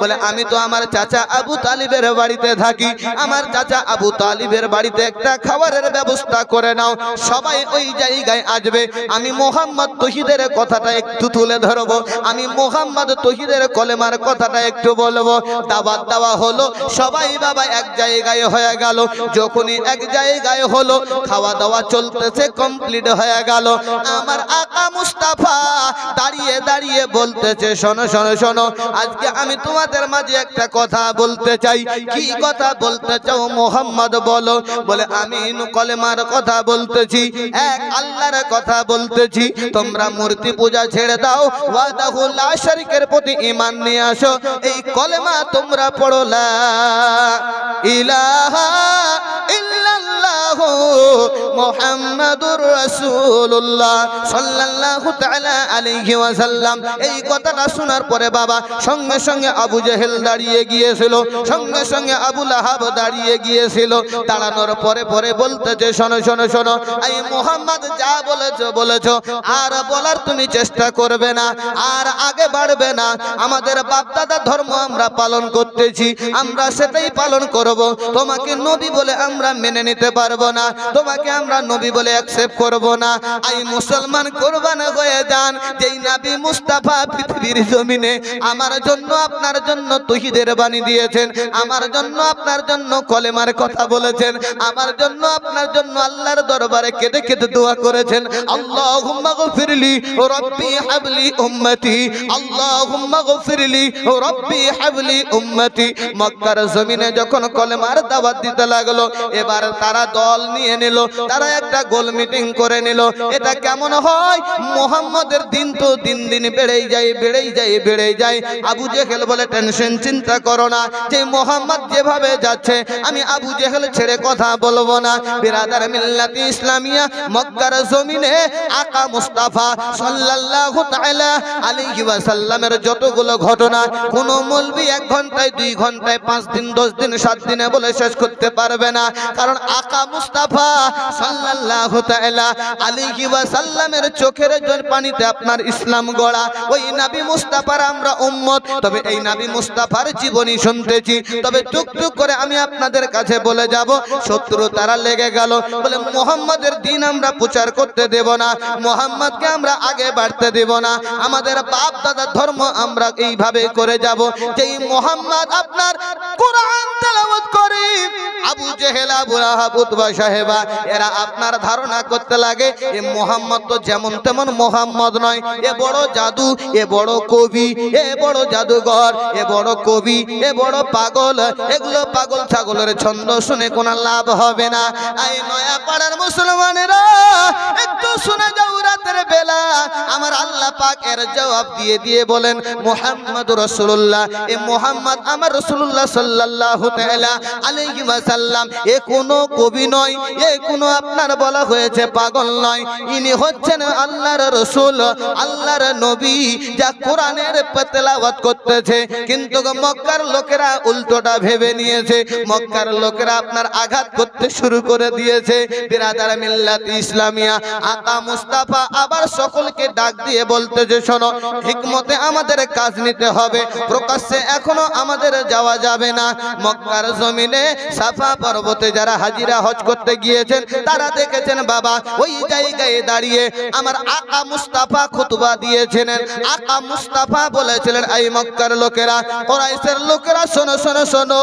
বলে আমি তো আমার চাচা আবু তালিবের বাড়িতে থাকি, আমার চাচা আবু তালিবের বাড়িতে একটা খাবারের ব্যবস্থা করে নাও, সবাই ওই জায়গায় আসবে। আমি মুহাম্মদ তৌহিদের কথাটা একটু তুলে ধরবো, আমি মুহাম্মদ তৌহিদের কলেমার কথাটা একটু বলবো। দাওয়াত দেওয়া হলো, সবাই বাবা এক জায়গায় হয়ে গেল। যখনই এক জায়গায় হলো, খাওয়া দাওয়া চলতেছে, কমপ্লিট হয়ে গেল। আমার আকা মুস্তাফা দাঁড়িয়ে দাঁড়িয়ে বলতেছে, শোনো শোনো শোনো, আজকে আমি তোমাদের মাঝে একটা কথা বলতে চাই। কি কথা বলতে চাও মুহাম্মদ? বলো। বলে আমি কলেমার কথা বলতেছি, এক আল্লাহর কথা বলতেছি। তোমরা মূর্তি পূজা ছেড়ে দাও, ওয়াহদাহু লা শারীকের প্রতি ঈমান নিয়ে আসো। এই কলেমা তোমরা পড়ো, লা ইলাহা ইল্লাল্লাহু মুহাম্মাদুর রাসূলুল্লাহ সাল্লাল্লাহু তাআলা আলাইহি ওয়াসাল্লাম। এই কথাটা শোনার পরে বাবা সঙ্গে সঙ্গে আবু জেহেল দাঁড়িয়ে গিয়েছিল, সঙ্গে সঙ্গে আবু লাহাব দাঁড়িয়ে গিয়েছিল। দাঁড়ানোর পরে পরে বলতেছে, শোনো শোনো শোনো, এই মুহাম্মদ যা বলেছো বলেছো, আর বলার তুমি চেষ্টা করবে না, আর আগে বাড়বে না। আমাদের বাপ দাদা ধর্ম আমরা পালন করতেছি, আমরা সেটাই পালন করব। তোমাকে নবী বলে আমরা মেনে নিতে পারবো না, তোমাকে আমরা নবী বলে অ্যাকসেপ্ট করব না। আই মুসলমান কুরবান হয়ে যান, যেই নবী মুস্তাফা পৃথিবীর জমিনে আমার জন্য আপনার জন্য তৌহিদের বাণী দিয়েছেন, আমার জন্য আপনার জন্য কলেমার কথা বলেছেন, আমার জন্য আপনার জন্য আল্লাহর দরবারে কেঁদে কেঁদে দোয়া করেছেন, আল্লাহুম্মা গফিরলি রব্বি হাবলি উম্মতি, আল্লাহুম্মা গফিরলি রব্বি হাবলি উম্মতি। মক্কার জমিনে যখন কলেমার দাওয়াত দিতে লাগলো, এবার তারা দল নিয়ে নিল, তারা একটা গোল মিটিং করে নিল। এটা কেমন হয়? মুহাম্মদের দিন তো দিন দিন বেড়েই যায়, বেড়েই যায়, বেড়েই যায়। আবু জেহেল বলে, টেনশন চিন্তা করো না, যে মুহাম্মদ যেভাবে যাচ্ছে আমি আবু জেহেল ছেড়ে কথা বলবো না। বিরাদার মিল্লাতি ইসলামিয়া, মক্কার জমিনে আকা মুস্তাফা সাল্লাল্লাহু তাআলা আলাইহি ওয়াসাল্লামের যতগুলো ঘটনা কোন মৌলবি 1 ঘন্টায় 2 ঘন্টায় 5 দিন 10 দিন 7 দিনে বলে শেষ করতে পারবে না। কারণ আকা মুস্তাফা সাল্লাল্লাহু তাআলা আলাইহি ওয়াসাল্লামের চোখের জল পানিতে আপনার ইসলাম গড়া। ওই নবী মুস্তাফার আমরা উম্মত। তবে এই নবী মুস্তাফার জীবনী শুনতেছি, তবে টুকটুক করে আমি আপনাদের কাছে বলে যাব, শত্রু তারা লেগে গেল, বলে মুহাম্মাদের দিন আমরা প্রচার করতে দেব না, মুহাম্মদকে আমরা আগে বাড়তে দেব না, আমাদের বাপ দাদার ধর্ম আমরা এইভাবে করে যাব। যেই মুহাম্মদ আপনার কোরআন তেলাওয়াত করে, আবু জেহেল জেহেল, আবু লাহাব, উতবা, সাহেবা এরা আপনার ধারণা করতে লাগে এ মোহাম্মদ তো যেমন তেমন মোহাম্মদ নয়, এ বড় জাদু, এ বড় কবি, এ বড় জাদুঘর, এ বড় কবি, এ বড় পাগল। এগুলো পাগল ছাগলের ছন্দ শুনে কোনো লাভ হবে না। এই নয়া পাড়ার মুসলমানেরা একটু শুনে যাও, রাতের বেলা আমার আল্লাহ পাক এর জবাব দিয়ে দিয়ে বলেন মুহাম্মদ রাসূলুল্লাহ, এ মুহাম্মদ আমার রাসূলুল্লাহ সাল্লাল্লাহু তাআলা আলাইহি ওয়াসাল্লাম এ কোনো কবি নয়, এ কোনো আপনার বলা হয়েছে পাগল নয়, ইনি হচ্ছেন আল্লাহর রাসূল, আল্লাহর নবী, যা কোরআনের তেলাওয়াত করতেছে। কিন্তু মক্কার লোকেরা উল্টোটা ভেবে নিয়েছে, মক্কার লোকেরা আপনার আঘাত করতে শুরু করে দিয়েছে। বিরাদার মিল্লাত ইসলামিয়া আকা মুস্তাফা আবার সকলকে ডাক দিয়ে বলতে যে শোনো, হিকমতে আমাদের কাজ নিতে হবে, প্রকাশ্যে এখনো আমাদের যাওয়া যাবে না। মক্কার জমিনে সাফা পর্বতে যারা হাজিরা হজ করতে গিয়েছেন তারা দেখেছেন বাবা ওই জায়গায় দাঁড়িয়ে আমার আকা মুস্তাফা খুতবা দিয়েছেন। আকা মুস্তাফা বলেছিলেন এই মক্কার লোকেরা, কুরাইশের লোকেরা শোনো শোনো শোনো,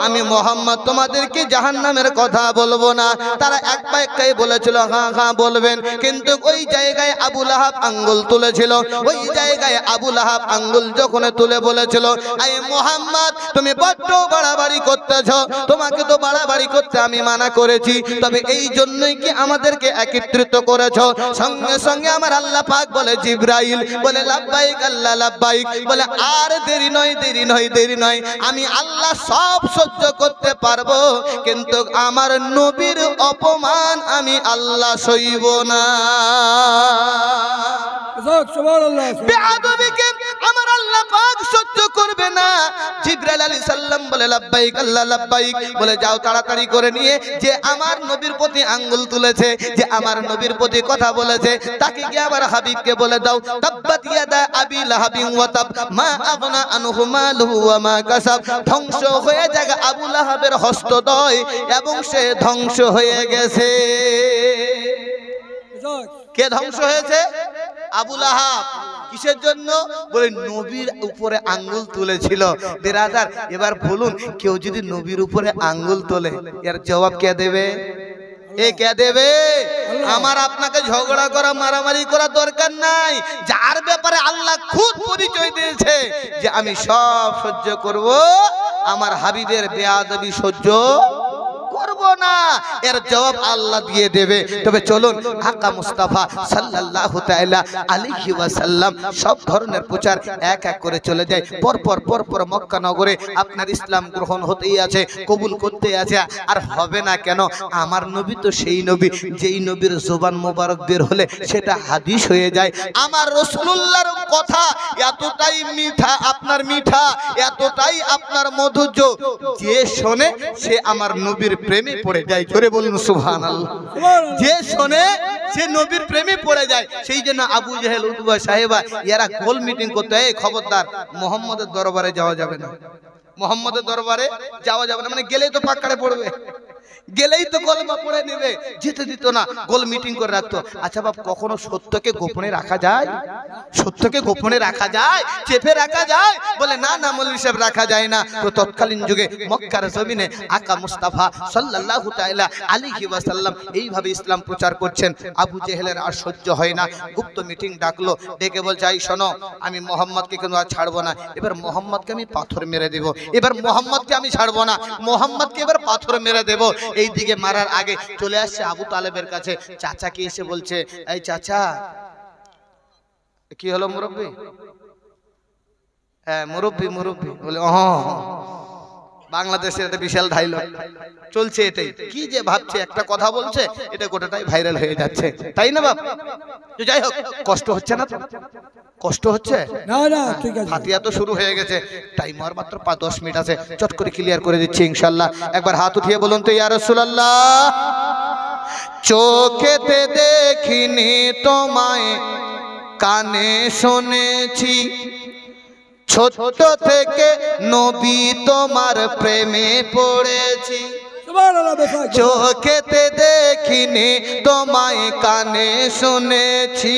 আমি মুহাম্মদ তোমাদেরকে জাহান্নামের কথা বলবো না। তারা এক বাক্যে বলেছিল হ্যাঁ হ্যাঁ বলবেন, কিন্তু ওই জায়গায় আবু লাহাব আঙ্গুল তুলেছিল। ওই জায়গায় আবু লাহাব আঙ্গুল যখন তুলে বলেছিল এই মুহাম্মদ তুমি বড্ড বাড়াবাড়ি করতেছ, তোমাকে তো বাড়াবাড়ি করতে আমি মানা করেছি, তবে এই জন্যই কি আমাদেরকে একত্রিত করেছ? সঙ্গে সঙ্গে আমার আল্লাহ পাক বলে জিবরাইল বলে লাব্বাইক আল্লাহ লাব্বাইক, বলে আর দেরি নয় দেরি নয় দেরি নয়, আমি আল্লাহ সব সহ্য করতে পারবো, কিন্তু আমার নবীর অপমান আমি আল্লাহ সইব না। সুবহানাল্লাহ, বেয়াদবিকে আমার আল্লাহ পাক সহ্য করবে না। জিবরাইল আলাইহিস সালাম বলে লাব্বাইক আল্লাহ লাব্বাইক, বলে যাও তাড়াতাড়ি করে নিয়ে যে আমার নবীর প্রতি আঙ্গুল তুলেছে, যে আমার নবীর প্রতি কথা বলেছে, তাকে গিয়ে আমার হাবিবকে বলে দাও তাব্বাত ইয়াদা আবি লাহাবিন ওয়া তাব মা আগনা আনহু মালুহু ওয়া মা কাসাব, ধ্বংস হয়ে যাক আবু লাহাবের হস্তদ্বয় এবং সে ধ্বংস হয়ে গেছে। কে ধ্বংস হয়েছে? আবু লাহাব। কিসের জন্য? বলে নবীর উপরে আঙ্গুল তুলেছিল। বিরাদার এবার বলুন, কেউ যদি নবীর উপরে আঙ্গুল তোলে এর জবাব কে দেবে? এ কে দেবে? আমার আপনাকে ঝগড়া করা মারামারি করা দরকার নাই। যার ব্যাপারে আল্লাহ খুদ পরিচয় দিয়েছে যে আমি সব সহ্য করব, আমার হাবিবের বেয়াদবি সহ্য করব না, এর জবাব আল্লাহ দিয়ে দেবে। তবে চলুন আকা মুস্তাফা সাল্লাল্লাহু তাআলা আলাইহি ওয়াসাল্লাম সব ধরনের প্রচার এক এক করে চলে যায়। পরপর মক্কা নগরে আপনার ইসলাম গ্রহণ হতেই আছে, কবুল করতে আছে। আর হবে না কেন? আমার নবী তো সেই নবী যেই নবীর জবান মোবারক বের হলে সেটা হাদিস হয়ে যায়। আমার রাসূলুল্লাহর কথা এতটাই মিঠা, আপনার মিঠা এতটাই আপনার মধুর্য, যে শোনে সে আমার নবীর প্রেমে পড়ে যায়। জোরে বলুন সুবহানাল্লাহ। যে শোনে সে নবীর প্রেমে পড়ে যায়। সেই জন্য আবু জেহেল, উতবা, সাহেবা এরা গোল মিটিং করতে, এই খবরদার মুহাম্মদের দরবারে যাওয়া যাবে না, মুহাম্মদের দরবারে যাওয়া যাবে না, মানে গেলেই তো পাকড়ে পড়বে, গেলেই তো কলমা পড়ে নেবে, যেতে দিত না, গোল মিটিং করে রাখতো। আচ্ছা বাপ, কখনো সত্যকে গোপনে রাখা যায়? সত্যকে গোপনে রাখা যায়? চেপে রাখা যায়? বলে না না মৌলভী সাহেব, রাখা যায় না। তো তৎকালীন যুগে মক্কার জমিনে আকা মুস্তাফা সাল্লাল্লাহু তাআলা আলাইহি ওয়াসাল্লাম এইভাবে ইসলাম প্রচার করছেন। আবু জেহেলের আর সহ্য হয় না, গুপ্ত মিটিং ডাকলো, ডেকে বলছে এই শোনো, আমি মোহাম্মদকে কিন্তু আর ছাড়বো না, এবার মোহাম্মদকে আমি পাথর মেরে দেব, এবার মোহাম্মদকে আমি ছাড়বো না, মোহাম্মদকে এবার পাথর মেরে দেব। এই দিকে মারার আগে চলে আসছে আবু তালেবের কাছে, চাচাকে এসে বলছে এই চাচা, কি হলো মুরব্বী? হ্যাঁ মুরব্বী মুরব্বী। বলে বাংলাদেশের একটা বিশাল ডায়লগ চলছে, এটাই কি যে ভাবছে, একটা কথা বলছে এটা গোটাটাই ভাইরাল হয়ে যাচ্ছে, তাই না বাপ? তো যাই হোক, কষ্ট হচ্ছে না তো? কষ্ট হচ্ছে না? না, ঠিক আছে। ফাতিহা তো শুরু হয়ে গেছে, টাইম আর মাত্র 5-10 মিনিট আছে, চট করে ক্লিয়ার করে দিচ্ছি ইনশাআল্লাহ। একবার হাত উঠিয়ে বলুন তো ইয়া রাসূলুল্লাহ। চোখেতে দেখিনি তোমায়, কানে শুনেছি, ছোট থেকে নবী তোমার প্রেমে পড়েছি। চোখেতে দেখিনি তোমায়, কানে শুনেছি,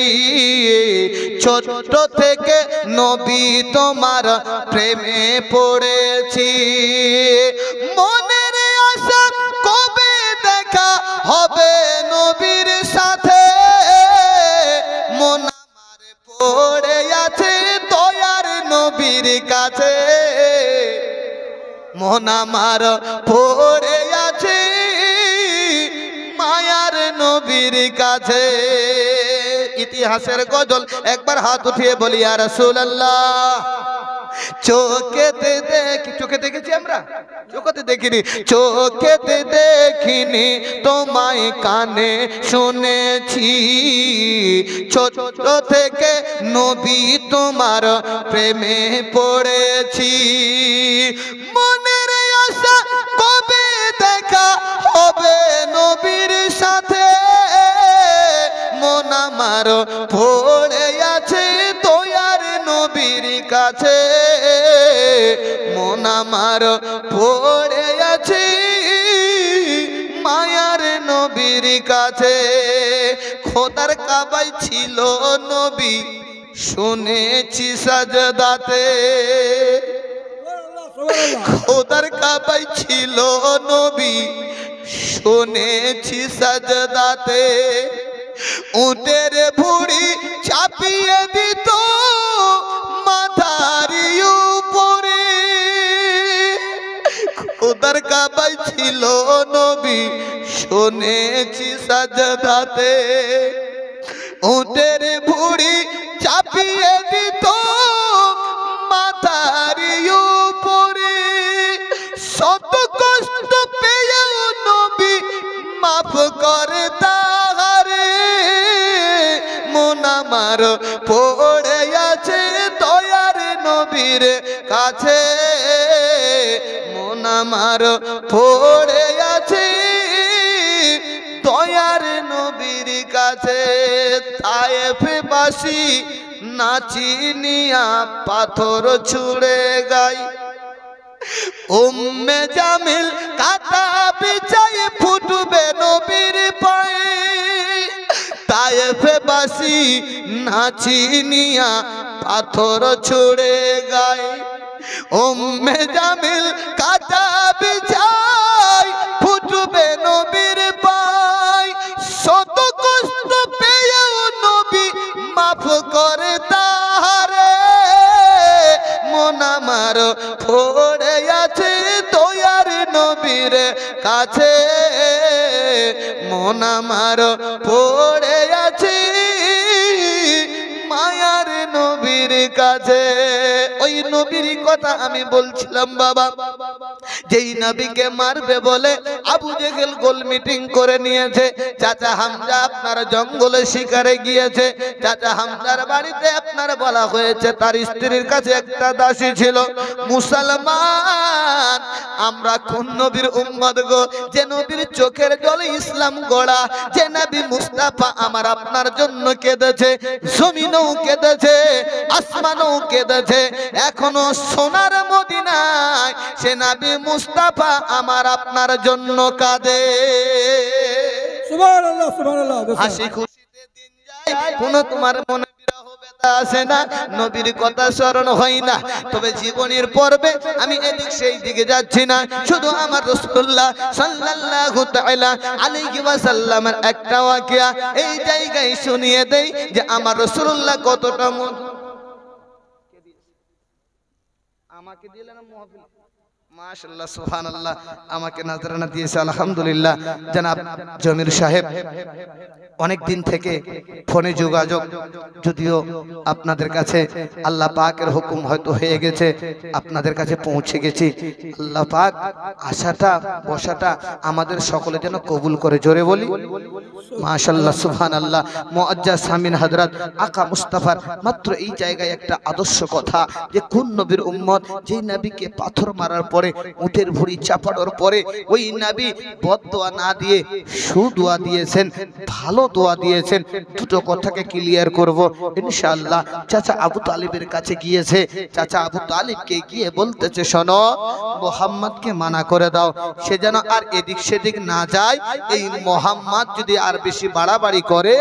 ছোট থেকে নবী তোমার প্রেমে পড়েছি। মনের আশা কবে মন আমার পড়ে আছে মায়ার নবীর কাছে। ইতিহাসের গজল, একবার হাত উঠিয়ে বলি ইয়া রাসূলুল্লাহ। চোখেতে দেখি, চোখে দেখেছি আমরা, চোখেতে দেখিনি, চোখেতে দেখিনি তোমায় কানে শুনেছি। ছোট থেকে নবী তোমার প্রেমে পড়েছি। মনের আশা কবে দেখা হবে নবীর সাথে। মন আমার পড়ে আছে দয়ার নবীর কাছে। মন আমার পড়ে আছে মায়ার নবীর কাছে। খোদার কাবায় ছিল নবী শুনেছি সাজদাতে। খোদার কাবায় ছিল নবী শুনেছি সাজদাতে। উটের ভুড়ি চাপিয়ে দিত মাথার উপরে। খোদার কাবায় ছিল নবী শুনেছি সাজদাতে। উটের ভুড়ি চাপিয়ে দিত মাথার উপরে। শত কষ্ট পেয়েও নবী মাফ করে তাহারে। মন আমার পড়ে আছে দয়ার নবীর কাছে। মন আমার পড়ে আছে দয়ার নবীর কাছে। তায়েফবাসী নাচিনিয়া পাথর ছুঁড়ে গায়। উম্মে জামিল কাটা বিছাই ফুটবে নবীর পায়ে। তায়েফবাসী নাচিনিয়া পাথর ছুঁড়ে গায়। উম্মে জামিল কাটা বিছাই ফুটবে নবীর পায়ে। শত কষ্ট পেয়েও নবী মাফ করে তাহারে। মন আমার পড়ে আছে দয়ার নবীর কাছে। মন আমার পড়ে আছে মায়ার নবীর কাছে। ওই নবীর কথা আমি বলছিলাম বাবা, যেই নবীকে মারবে বলে আবু জেহেল গোল মিটিং করে নিয়েছে। চাচা হামজা আপনার জঙ্গলে শিকারে গিয়েছে। চাচা হামজার বাড়িতে আপনার বলা হয়েছে তার স্ত্রীর কাছে একটা দাসী ছিল। মুসলমান আমরা কোন নবীর উম্মত গো, যে নবীর চোখের জলে ইসলাম গড়া, যে নবী মুস্তাফা আমার আপনার জন্য কেঁদেছে। জমিনও কেঁদেছে, আসমানও কেঁদেছে, এখনো সোনার মদিনায় সে নবী মুস্তাফা আমার আপনার জন্য কাঁদে। সুবহানাল্লাহ সুবহানাল্লাহ। হাসি খুশিতে দিন যায়, কোনো তোমার মনে বিরহ ব্যথা আসে না, নবীর কথা স্মরণ হয় না। তবে জীবনের পর্বে আমি এদিক সেই দিকে যাচ্ছি না, শুধু আমার রাসূলুল্লাহ সাল্লাল্লাহু তাআলা আলাইহি ওয়াসাল্লামের একটা ওয়াকিয়া এই জায়গায় শুনিয়ে দেই যে আমার রাসূলুল্লাহ কতটা মধুর। আমাকে দিলেন মাহফিল, মাশাআল্লাহ সুবহানাল্লাহ, আমাকে নজরানা দিয়েছে আলহামদুলিল্লাহ। জনাব জমির সাহেব অনেক দিন থেকে ফোনে যোগাযোগ, যদিও আপনাদের কাছে আল্লাহ পাকের হুকুম হয়তো হয়ে গেছে, আপনাদের কাছে পৌঁছে গেছি। আল্লাহ পাক আশাটা বসাটা আমাদের সকলে যেন কবুল করে, জোরে বলি মাশাআল্লাহ সুবহানাল্লাহ। মুআজ্জাজ সামিন হযরত আকা মুস্তাফার মাত্র এই জায়গায় একটা আদর্শ কথা, যে কোন নবীর উম্মত যেই নবীকে পাথর মারার পরে উটের ভুঁড়ি চাপানোর পরে ওই নবী বদদোয়া না দিয়ে সুদোয়া দিয়েছেন, ভালো দোয়া দিয়েছেন। দুটো কথাকে ক্লিয়ার করব ইনশাআল্লাহ। চাচা আবু তালিবের কাছে গিয়েছে, চাচা আবু তালিবকে গিয়ে বলতেছে, শোনো মুহাম্মদকে মানা করে দাও, সে যেন আর এদিক সেদিক না যায়। এই মুহাম্মদ যদি আর বেশি বাড়াবাড়ি করে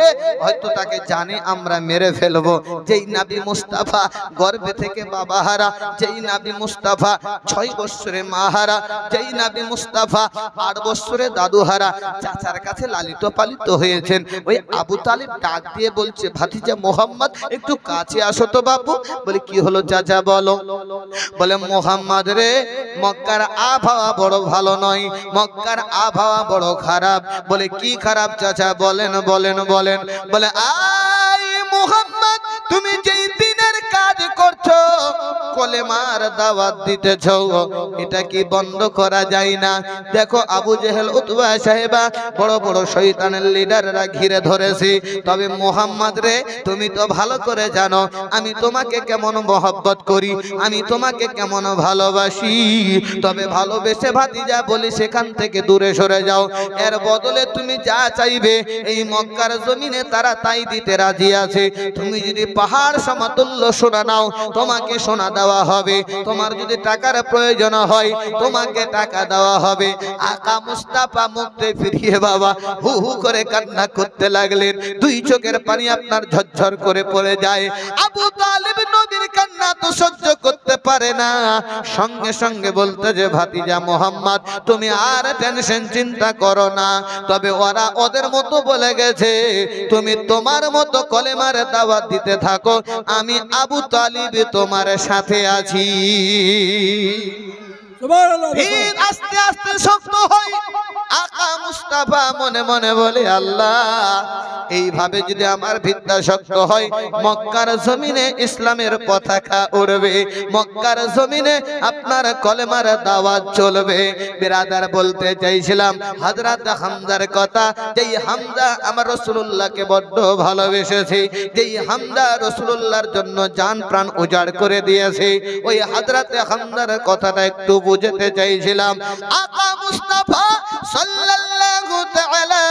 হয়তো তাকে জানে আমরা মেরে ফেলবো। যেই নবী মুস্তাফা গর্ভে থেকে বাবা হারা, যেই নবী মুস্তাফা 6 বছরের বছরে মাহারা, যেই নবী মুস্তাফা 8 বছরে দাদুহারা, চাচার কাছে লালিত পালিত হয়েছেন। ওই আবু তালিব ডাক দিয়ে বলছে, ভাতিজা মোহাম্মদ একটু কাছে আসো তো বাবু। বলে কি হলো চাচা বলো। বলে মোহাম্মদ রে, মক্কার আবহাওয়া বড় ভালো নয়, মক্কার আবহাওয়া বড় খারাপ। বলে কি খারাপ চাচা, বলেন বলেন বলেন। বলে আই মোহাম্মদ, তুমি যেই দিনের কাজ করছো, কলেমার দাওয়াত দিতেছ, এটা কি বন্ধ করা যায় না? দেখো আবু জেহেল, উতবা সাহেবা, বড় বড় শয়তানের লিডাররা ঘিরে ধরেছে। তবে মোহাম্মদ রে, তুমি তো ভালো করে জানো আমি তোমাকে কেমন মহব্বত করি, আমি তোমাকে কেমন ভালোবাসি। তবে ভালোবেসে ভাতিজা বলি সেখান থেকে দূরে সরে যাও। এর বদলে তুমি যা চাইবে এই মক্কার জমিনে তারা তাই দিতে রাজি আছে। তুমি যদি পাহাড় সমতুল্য সোনা নাও, তোমাকে সোনা দেওয়া হবে। তোমার যদি টাকার প্রয়োজন হয়, তোমাকে টাকা দেওয়া হবে। আকা মুস্তাফা মুখে ফিরিয়ে বাবা হু হু করে কান্না করতে লাগলেন। দুই চোখের পানি আপনার ঝরঝর করে পড়ে যায়। আবু তালিব নবীর কান্না তো সহ্য করতে পারে না, সঙ্গে সঙ্গে বলতে যে ভাতিজা মোহাম্মদ, তুমি আর টেনশন চিন্তা করো না। তবে ওরা ওদের মতো বলে গেছে, তুমি তোমার মতো কলেমার দাওয়াত দিতে থাকো, আমি আবু তালিব তোমার সাথে আছি। আস্তে আস্তে শক্ত হয়। আকা মুস্তাফা মনে মনে বলে, আল্লাহ এইভাবে যদি আমার ভিত্তা শক্ত হয়, মক্কার জমিনে ইসলামের পতাকা উড়বে, মক্কার জমিনে আপনার কলেমার দাওয়াত চলবে। বিরাদার বলতে চাইছিলাম হযরত হামজার কথা। যেই হামজা আমার রাসূলুল্লাহকে বড্ড ভালোবেসেছে, যেই হামজা রাসূলুল্লাহর জন্য জান প্রাণ উজাড় করে দিয়েছে, ওই হযরত হামজার কথাটা একটু বুঝতে চাইছিলাম। আকা মুস্তাফা সাল্লাল্লাহু তাআলা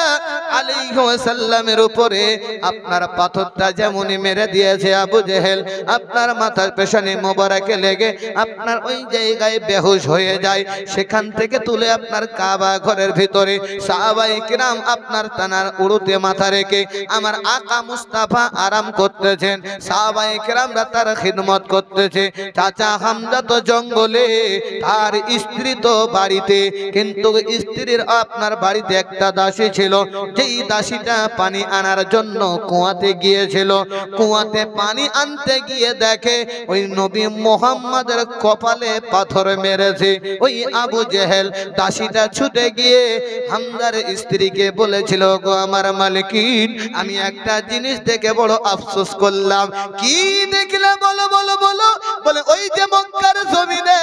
আলাইহি ওয়াসাল্লামের উপরে আপনার পাথরটা যেমনই মেরে দিয়েছে আবু জেহেল, আপনার মাথার পেছনে মোবারকে লেগে আপনার ওই জায়গায় বেহুশ হয়ে যায়। সেখান থেকে তুলে আপনার কাবা ঘরের ভিতরে সাহাবায়ে কিরাম আপনার তানার উড়ুতে মাথা রেখে আমার আকা মুস্তাফা আরাম করতেছেন। সাহাবায়ে কিরামরা তার খিদমত করতেছে। চাচা হামজা তো জঙ্গলে, তার স্ত্রী তো বাড়িতে, কিন্তু স্ত্রীর আপনার বাড়িতে একটা দাসী ছিল, যেই দাসীটা পানি আনার জন্য কুয়াতে গিয়েছিল। কুয়াতে পানি আনতে গিয়ে দেখে ওই নবী মুহাম্মাদের কপালে পাথর মেরেছে ওই আবু জেহেল। দাসীটা ছুটে গিয়ে হামজার স্ত্রীকে বলেছিল, গো আমার মালিকিন, আমি একটা জিনিস দেখে বড় আফসোস করলাম। কি দেখলে বলো বলো বলো। বলে ওই যে মক্কার জমিনে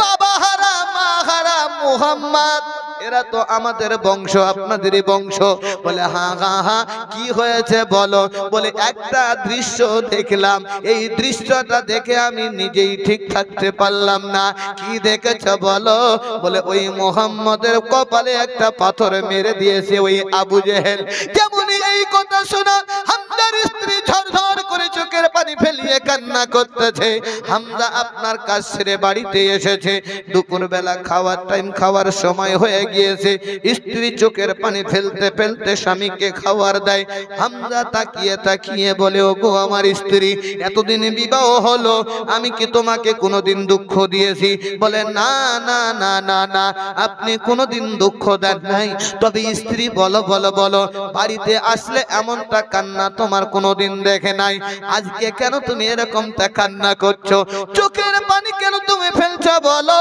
বাবা হারা মা হারা মুহাম্মদ, এরা তো আমাদের বংশ, আপনাদেরই বংশ। বলে হ্যাঁ হ্যাঁ হ্যাঁ, কি হয়েছে বলো। বলে একটা দৃশ্য দেখলাম, এই দৃশ্যটা দেখে আমি নিজেই ঠিক থাকতে পারলাম না। কি দেখেছ বলো। বলে ওই মুহাম্মদের কপালে একটা পাথর মেরে দিয়েছে ওই আবু জেহেল। যেমনই এই কথা শোনা হামজার স্ত্রী ঝরঝর করে চোখের পানি ফেলিয়ে কান্না করতেছে। হামজা আপনার কাজ ছেড়ে বাড়িতে এসেছে, দুপুর বেলা খাওয়ার টাইম, খাওয়ার সময় হয়ে গিয়েছে। স্ত্রী চোখের পানি ফেলতে ফেলতে স্বামীকে খাবার দেয়। হামজা তাকিয়ে তাকিয়ে বলে, ওগো আমার স্ত্রী, এতদিন বিবাহ হলো, আমি কি তোমাকে কোনোদিন দুঃখ দিয়েছি? বলে না না না না না, আপনি কোনোদিন দুঃখ দেন নাই। তবে স্ত্রী বলো বলো বলো, বাড়িতে আসলে এমনটা কান্না তোমার কোনোদিন দেখে নাই, আজকে কেন তুমি এরকমটা কান্না করছো? চোখের পানি কেন তুমি ফেলছো বলো।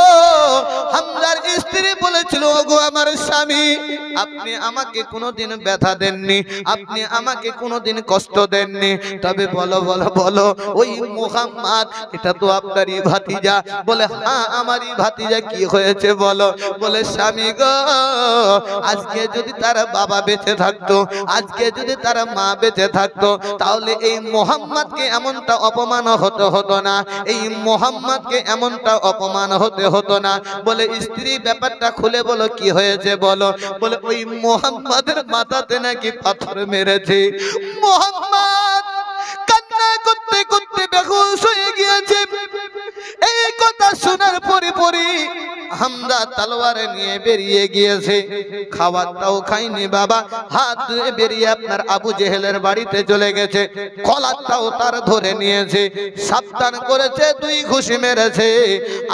হামজার স্ত্রী বলেছিল, ওগো আমার স্বামী, আপনি আমাকে কোনোদিন ব্যথা দেননি, আপনি আমাকে কোনোদিন কষ্ট দেননি। তবে বলো বলো বলো, ওই মুহাম্মদ এটা তো আপনারই ভাতিজা। বলে হ্যাঁ আমারই ভাতিজা, কি হয়েছে বলো। বলে স্বামী গো, আজকে যদি তার বাবা বেঁচে থাকতো, আজকে যদি তার মা বেঁচে থাকতো, তাহলে এই মুহাম্মদকে এমনটা অপমান হতে হতো না, এই মুহাম্মদকে এমনটা অপমান হতে হতো না। বলে স্ত্রী ব্যাপারটা খুলে বলো, কি হয়েছে বলো। বলে ওই মুহাম্মদের মাথাতে নাকি পাথর মেরেছে। মুহাম্মদ কান্না করতে করতে বেহুশ হয়ে গিয়েছে। এই কথা শোনার পরে পরে হামজা তলোয়ারে নিয়ে বেরিয়ে গিয়েছে। খাবারটাও খাইনি বাবা, হাত ধুয়ে বেরিয়ে আপনার আবু জেহেলের বাড়িতে চলে গেছে। কলারটাও তার ধরে নিয়েছে, সাবধান করেছে, দুই ঘুষি মেরেছে।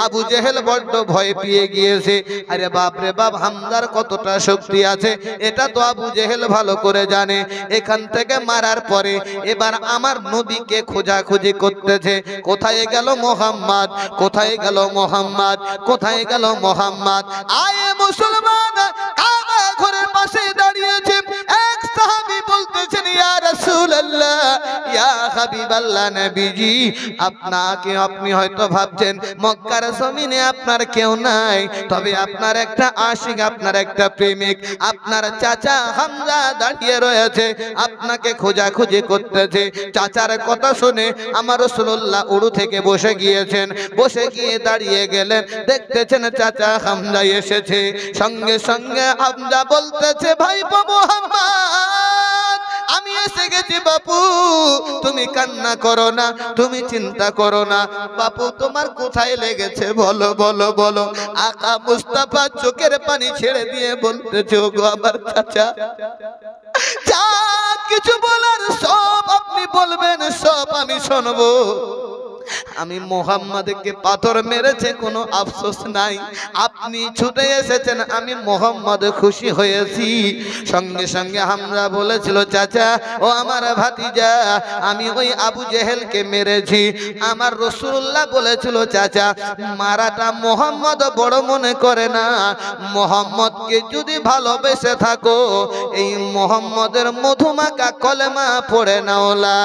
আবু জেহেল বড্ড ভয় পেয়ে গিয়েছে। আরে বাপ রে বাপ, হামজার কতটা শক্তি আছে এটা তো আবু জেহেল ভালো করে জানে। এখান থেকে মারার পরে এবার আমার নবীকে খোঁজাখুঁজি করতেছে, কোথায় গেল মোহাম্মদ, কোথায় গেল মোহাম্মদ, কোথায় গেল মোহাম্মদ। আয় মুসলমান, কাবা ঘরের পাশে দাঁড়িয়েছে এক সাহাবী, বলতেছেন ইয়া রাসূলুল্লাহ, ইয়া হাবিবাল্লাহ, নবীজি আপনাকে, আপনি হয়তো ভাবছেন মক্কার জমিনে আপনার কেউ নাই, তবে আপনার একটা আশিক, আপনার একটা প্রেমিক, আপনার চাচা হামজা দাঁড়িয়ে রয়েছে, আপনাকে খোঁজাখুঁজি করতেছে। চাচার কথা শুনে আমার রাসূলুল্লাহ উড়ু থেকে বসে গিয়েছেন, বসে গিয়ে দাঁড়িয়ে গেলেন, দেখতেছেন চাচা হামজা এসেছে। সঙ্গে সঙ্গে হামজা বলতেছে, ভাইপো মুহাম্মদ, আমি এসে গেছি বাপু, তুমি কান্না করো না, তুমি চিন্তা করো না। বাপু তোমার কোথায় লেগেছে বলো বলো বলো। আকা মুস্তাফা চোখের পানি ছেড়ে দিয়ে বলতেছে, ওগো আমার চাচা, যা কিছু বলার সব আপনি বলবেন, সব আমি শুনবো। আমি মোহাম্মদকে পাথর মেরেছে কোনো আফসোস নাই, আপনি ছুটে এসেছেন, আমি মোহাম্মদ খুশি হয়েছি। সঙ্গে সঙ্গে হামজা বলেছিল, চাচা ও আমার ভাতিজা, আমি ওই আবু জেহেলকে মেরেছি। আমার রাসূলুল্লাহ বলেছিল, চাচা মারাটা মোহাম্মদ বড় মনে করে না, মোহাম্মদকে যদি ভালোবেসে থাকো এই মোহাম্মদের মধুমাখা কলেমা পড়ে নাও, লা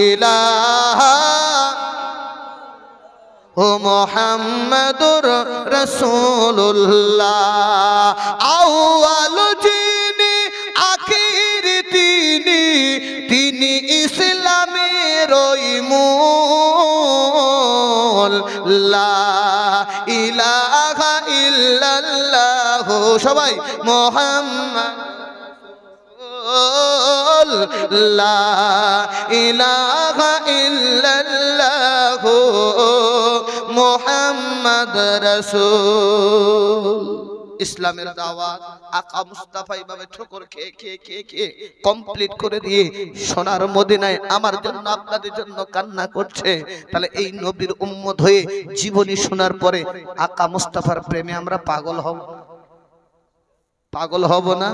ইলাহা ও মুহাম্মাদুর রাসূলুল্লাহ। আউয়াল যিনি আখির তিনি, তিনি ইসলামের ওই মূল, লা ইলাহা ইল্লাল্লাহ। সবাই মুহাম্মদ, লা ইলাহা ইল্লাল্লাহ মুহাম্মদ রাসূল। ইসলামের দাওয়াত আকা মুস্তাফা এইভাবে ঠোকর খেয়ে খেয়ে খেয়ে খেয়ে কমপ্লিট করে দিয়ে সোনার মদিনায় আমার জন্য আপনাদের জন্য কান্না করছে। তাহলে এই নবীর উম্মত হয়ে জীবনী শোনার পরে আকা মুস্তাফার প্রেমে আমরা পাগল হব, পাগল হব না?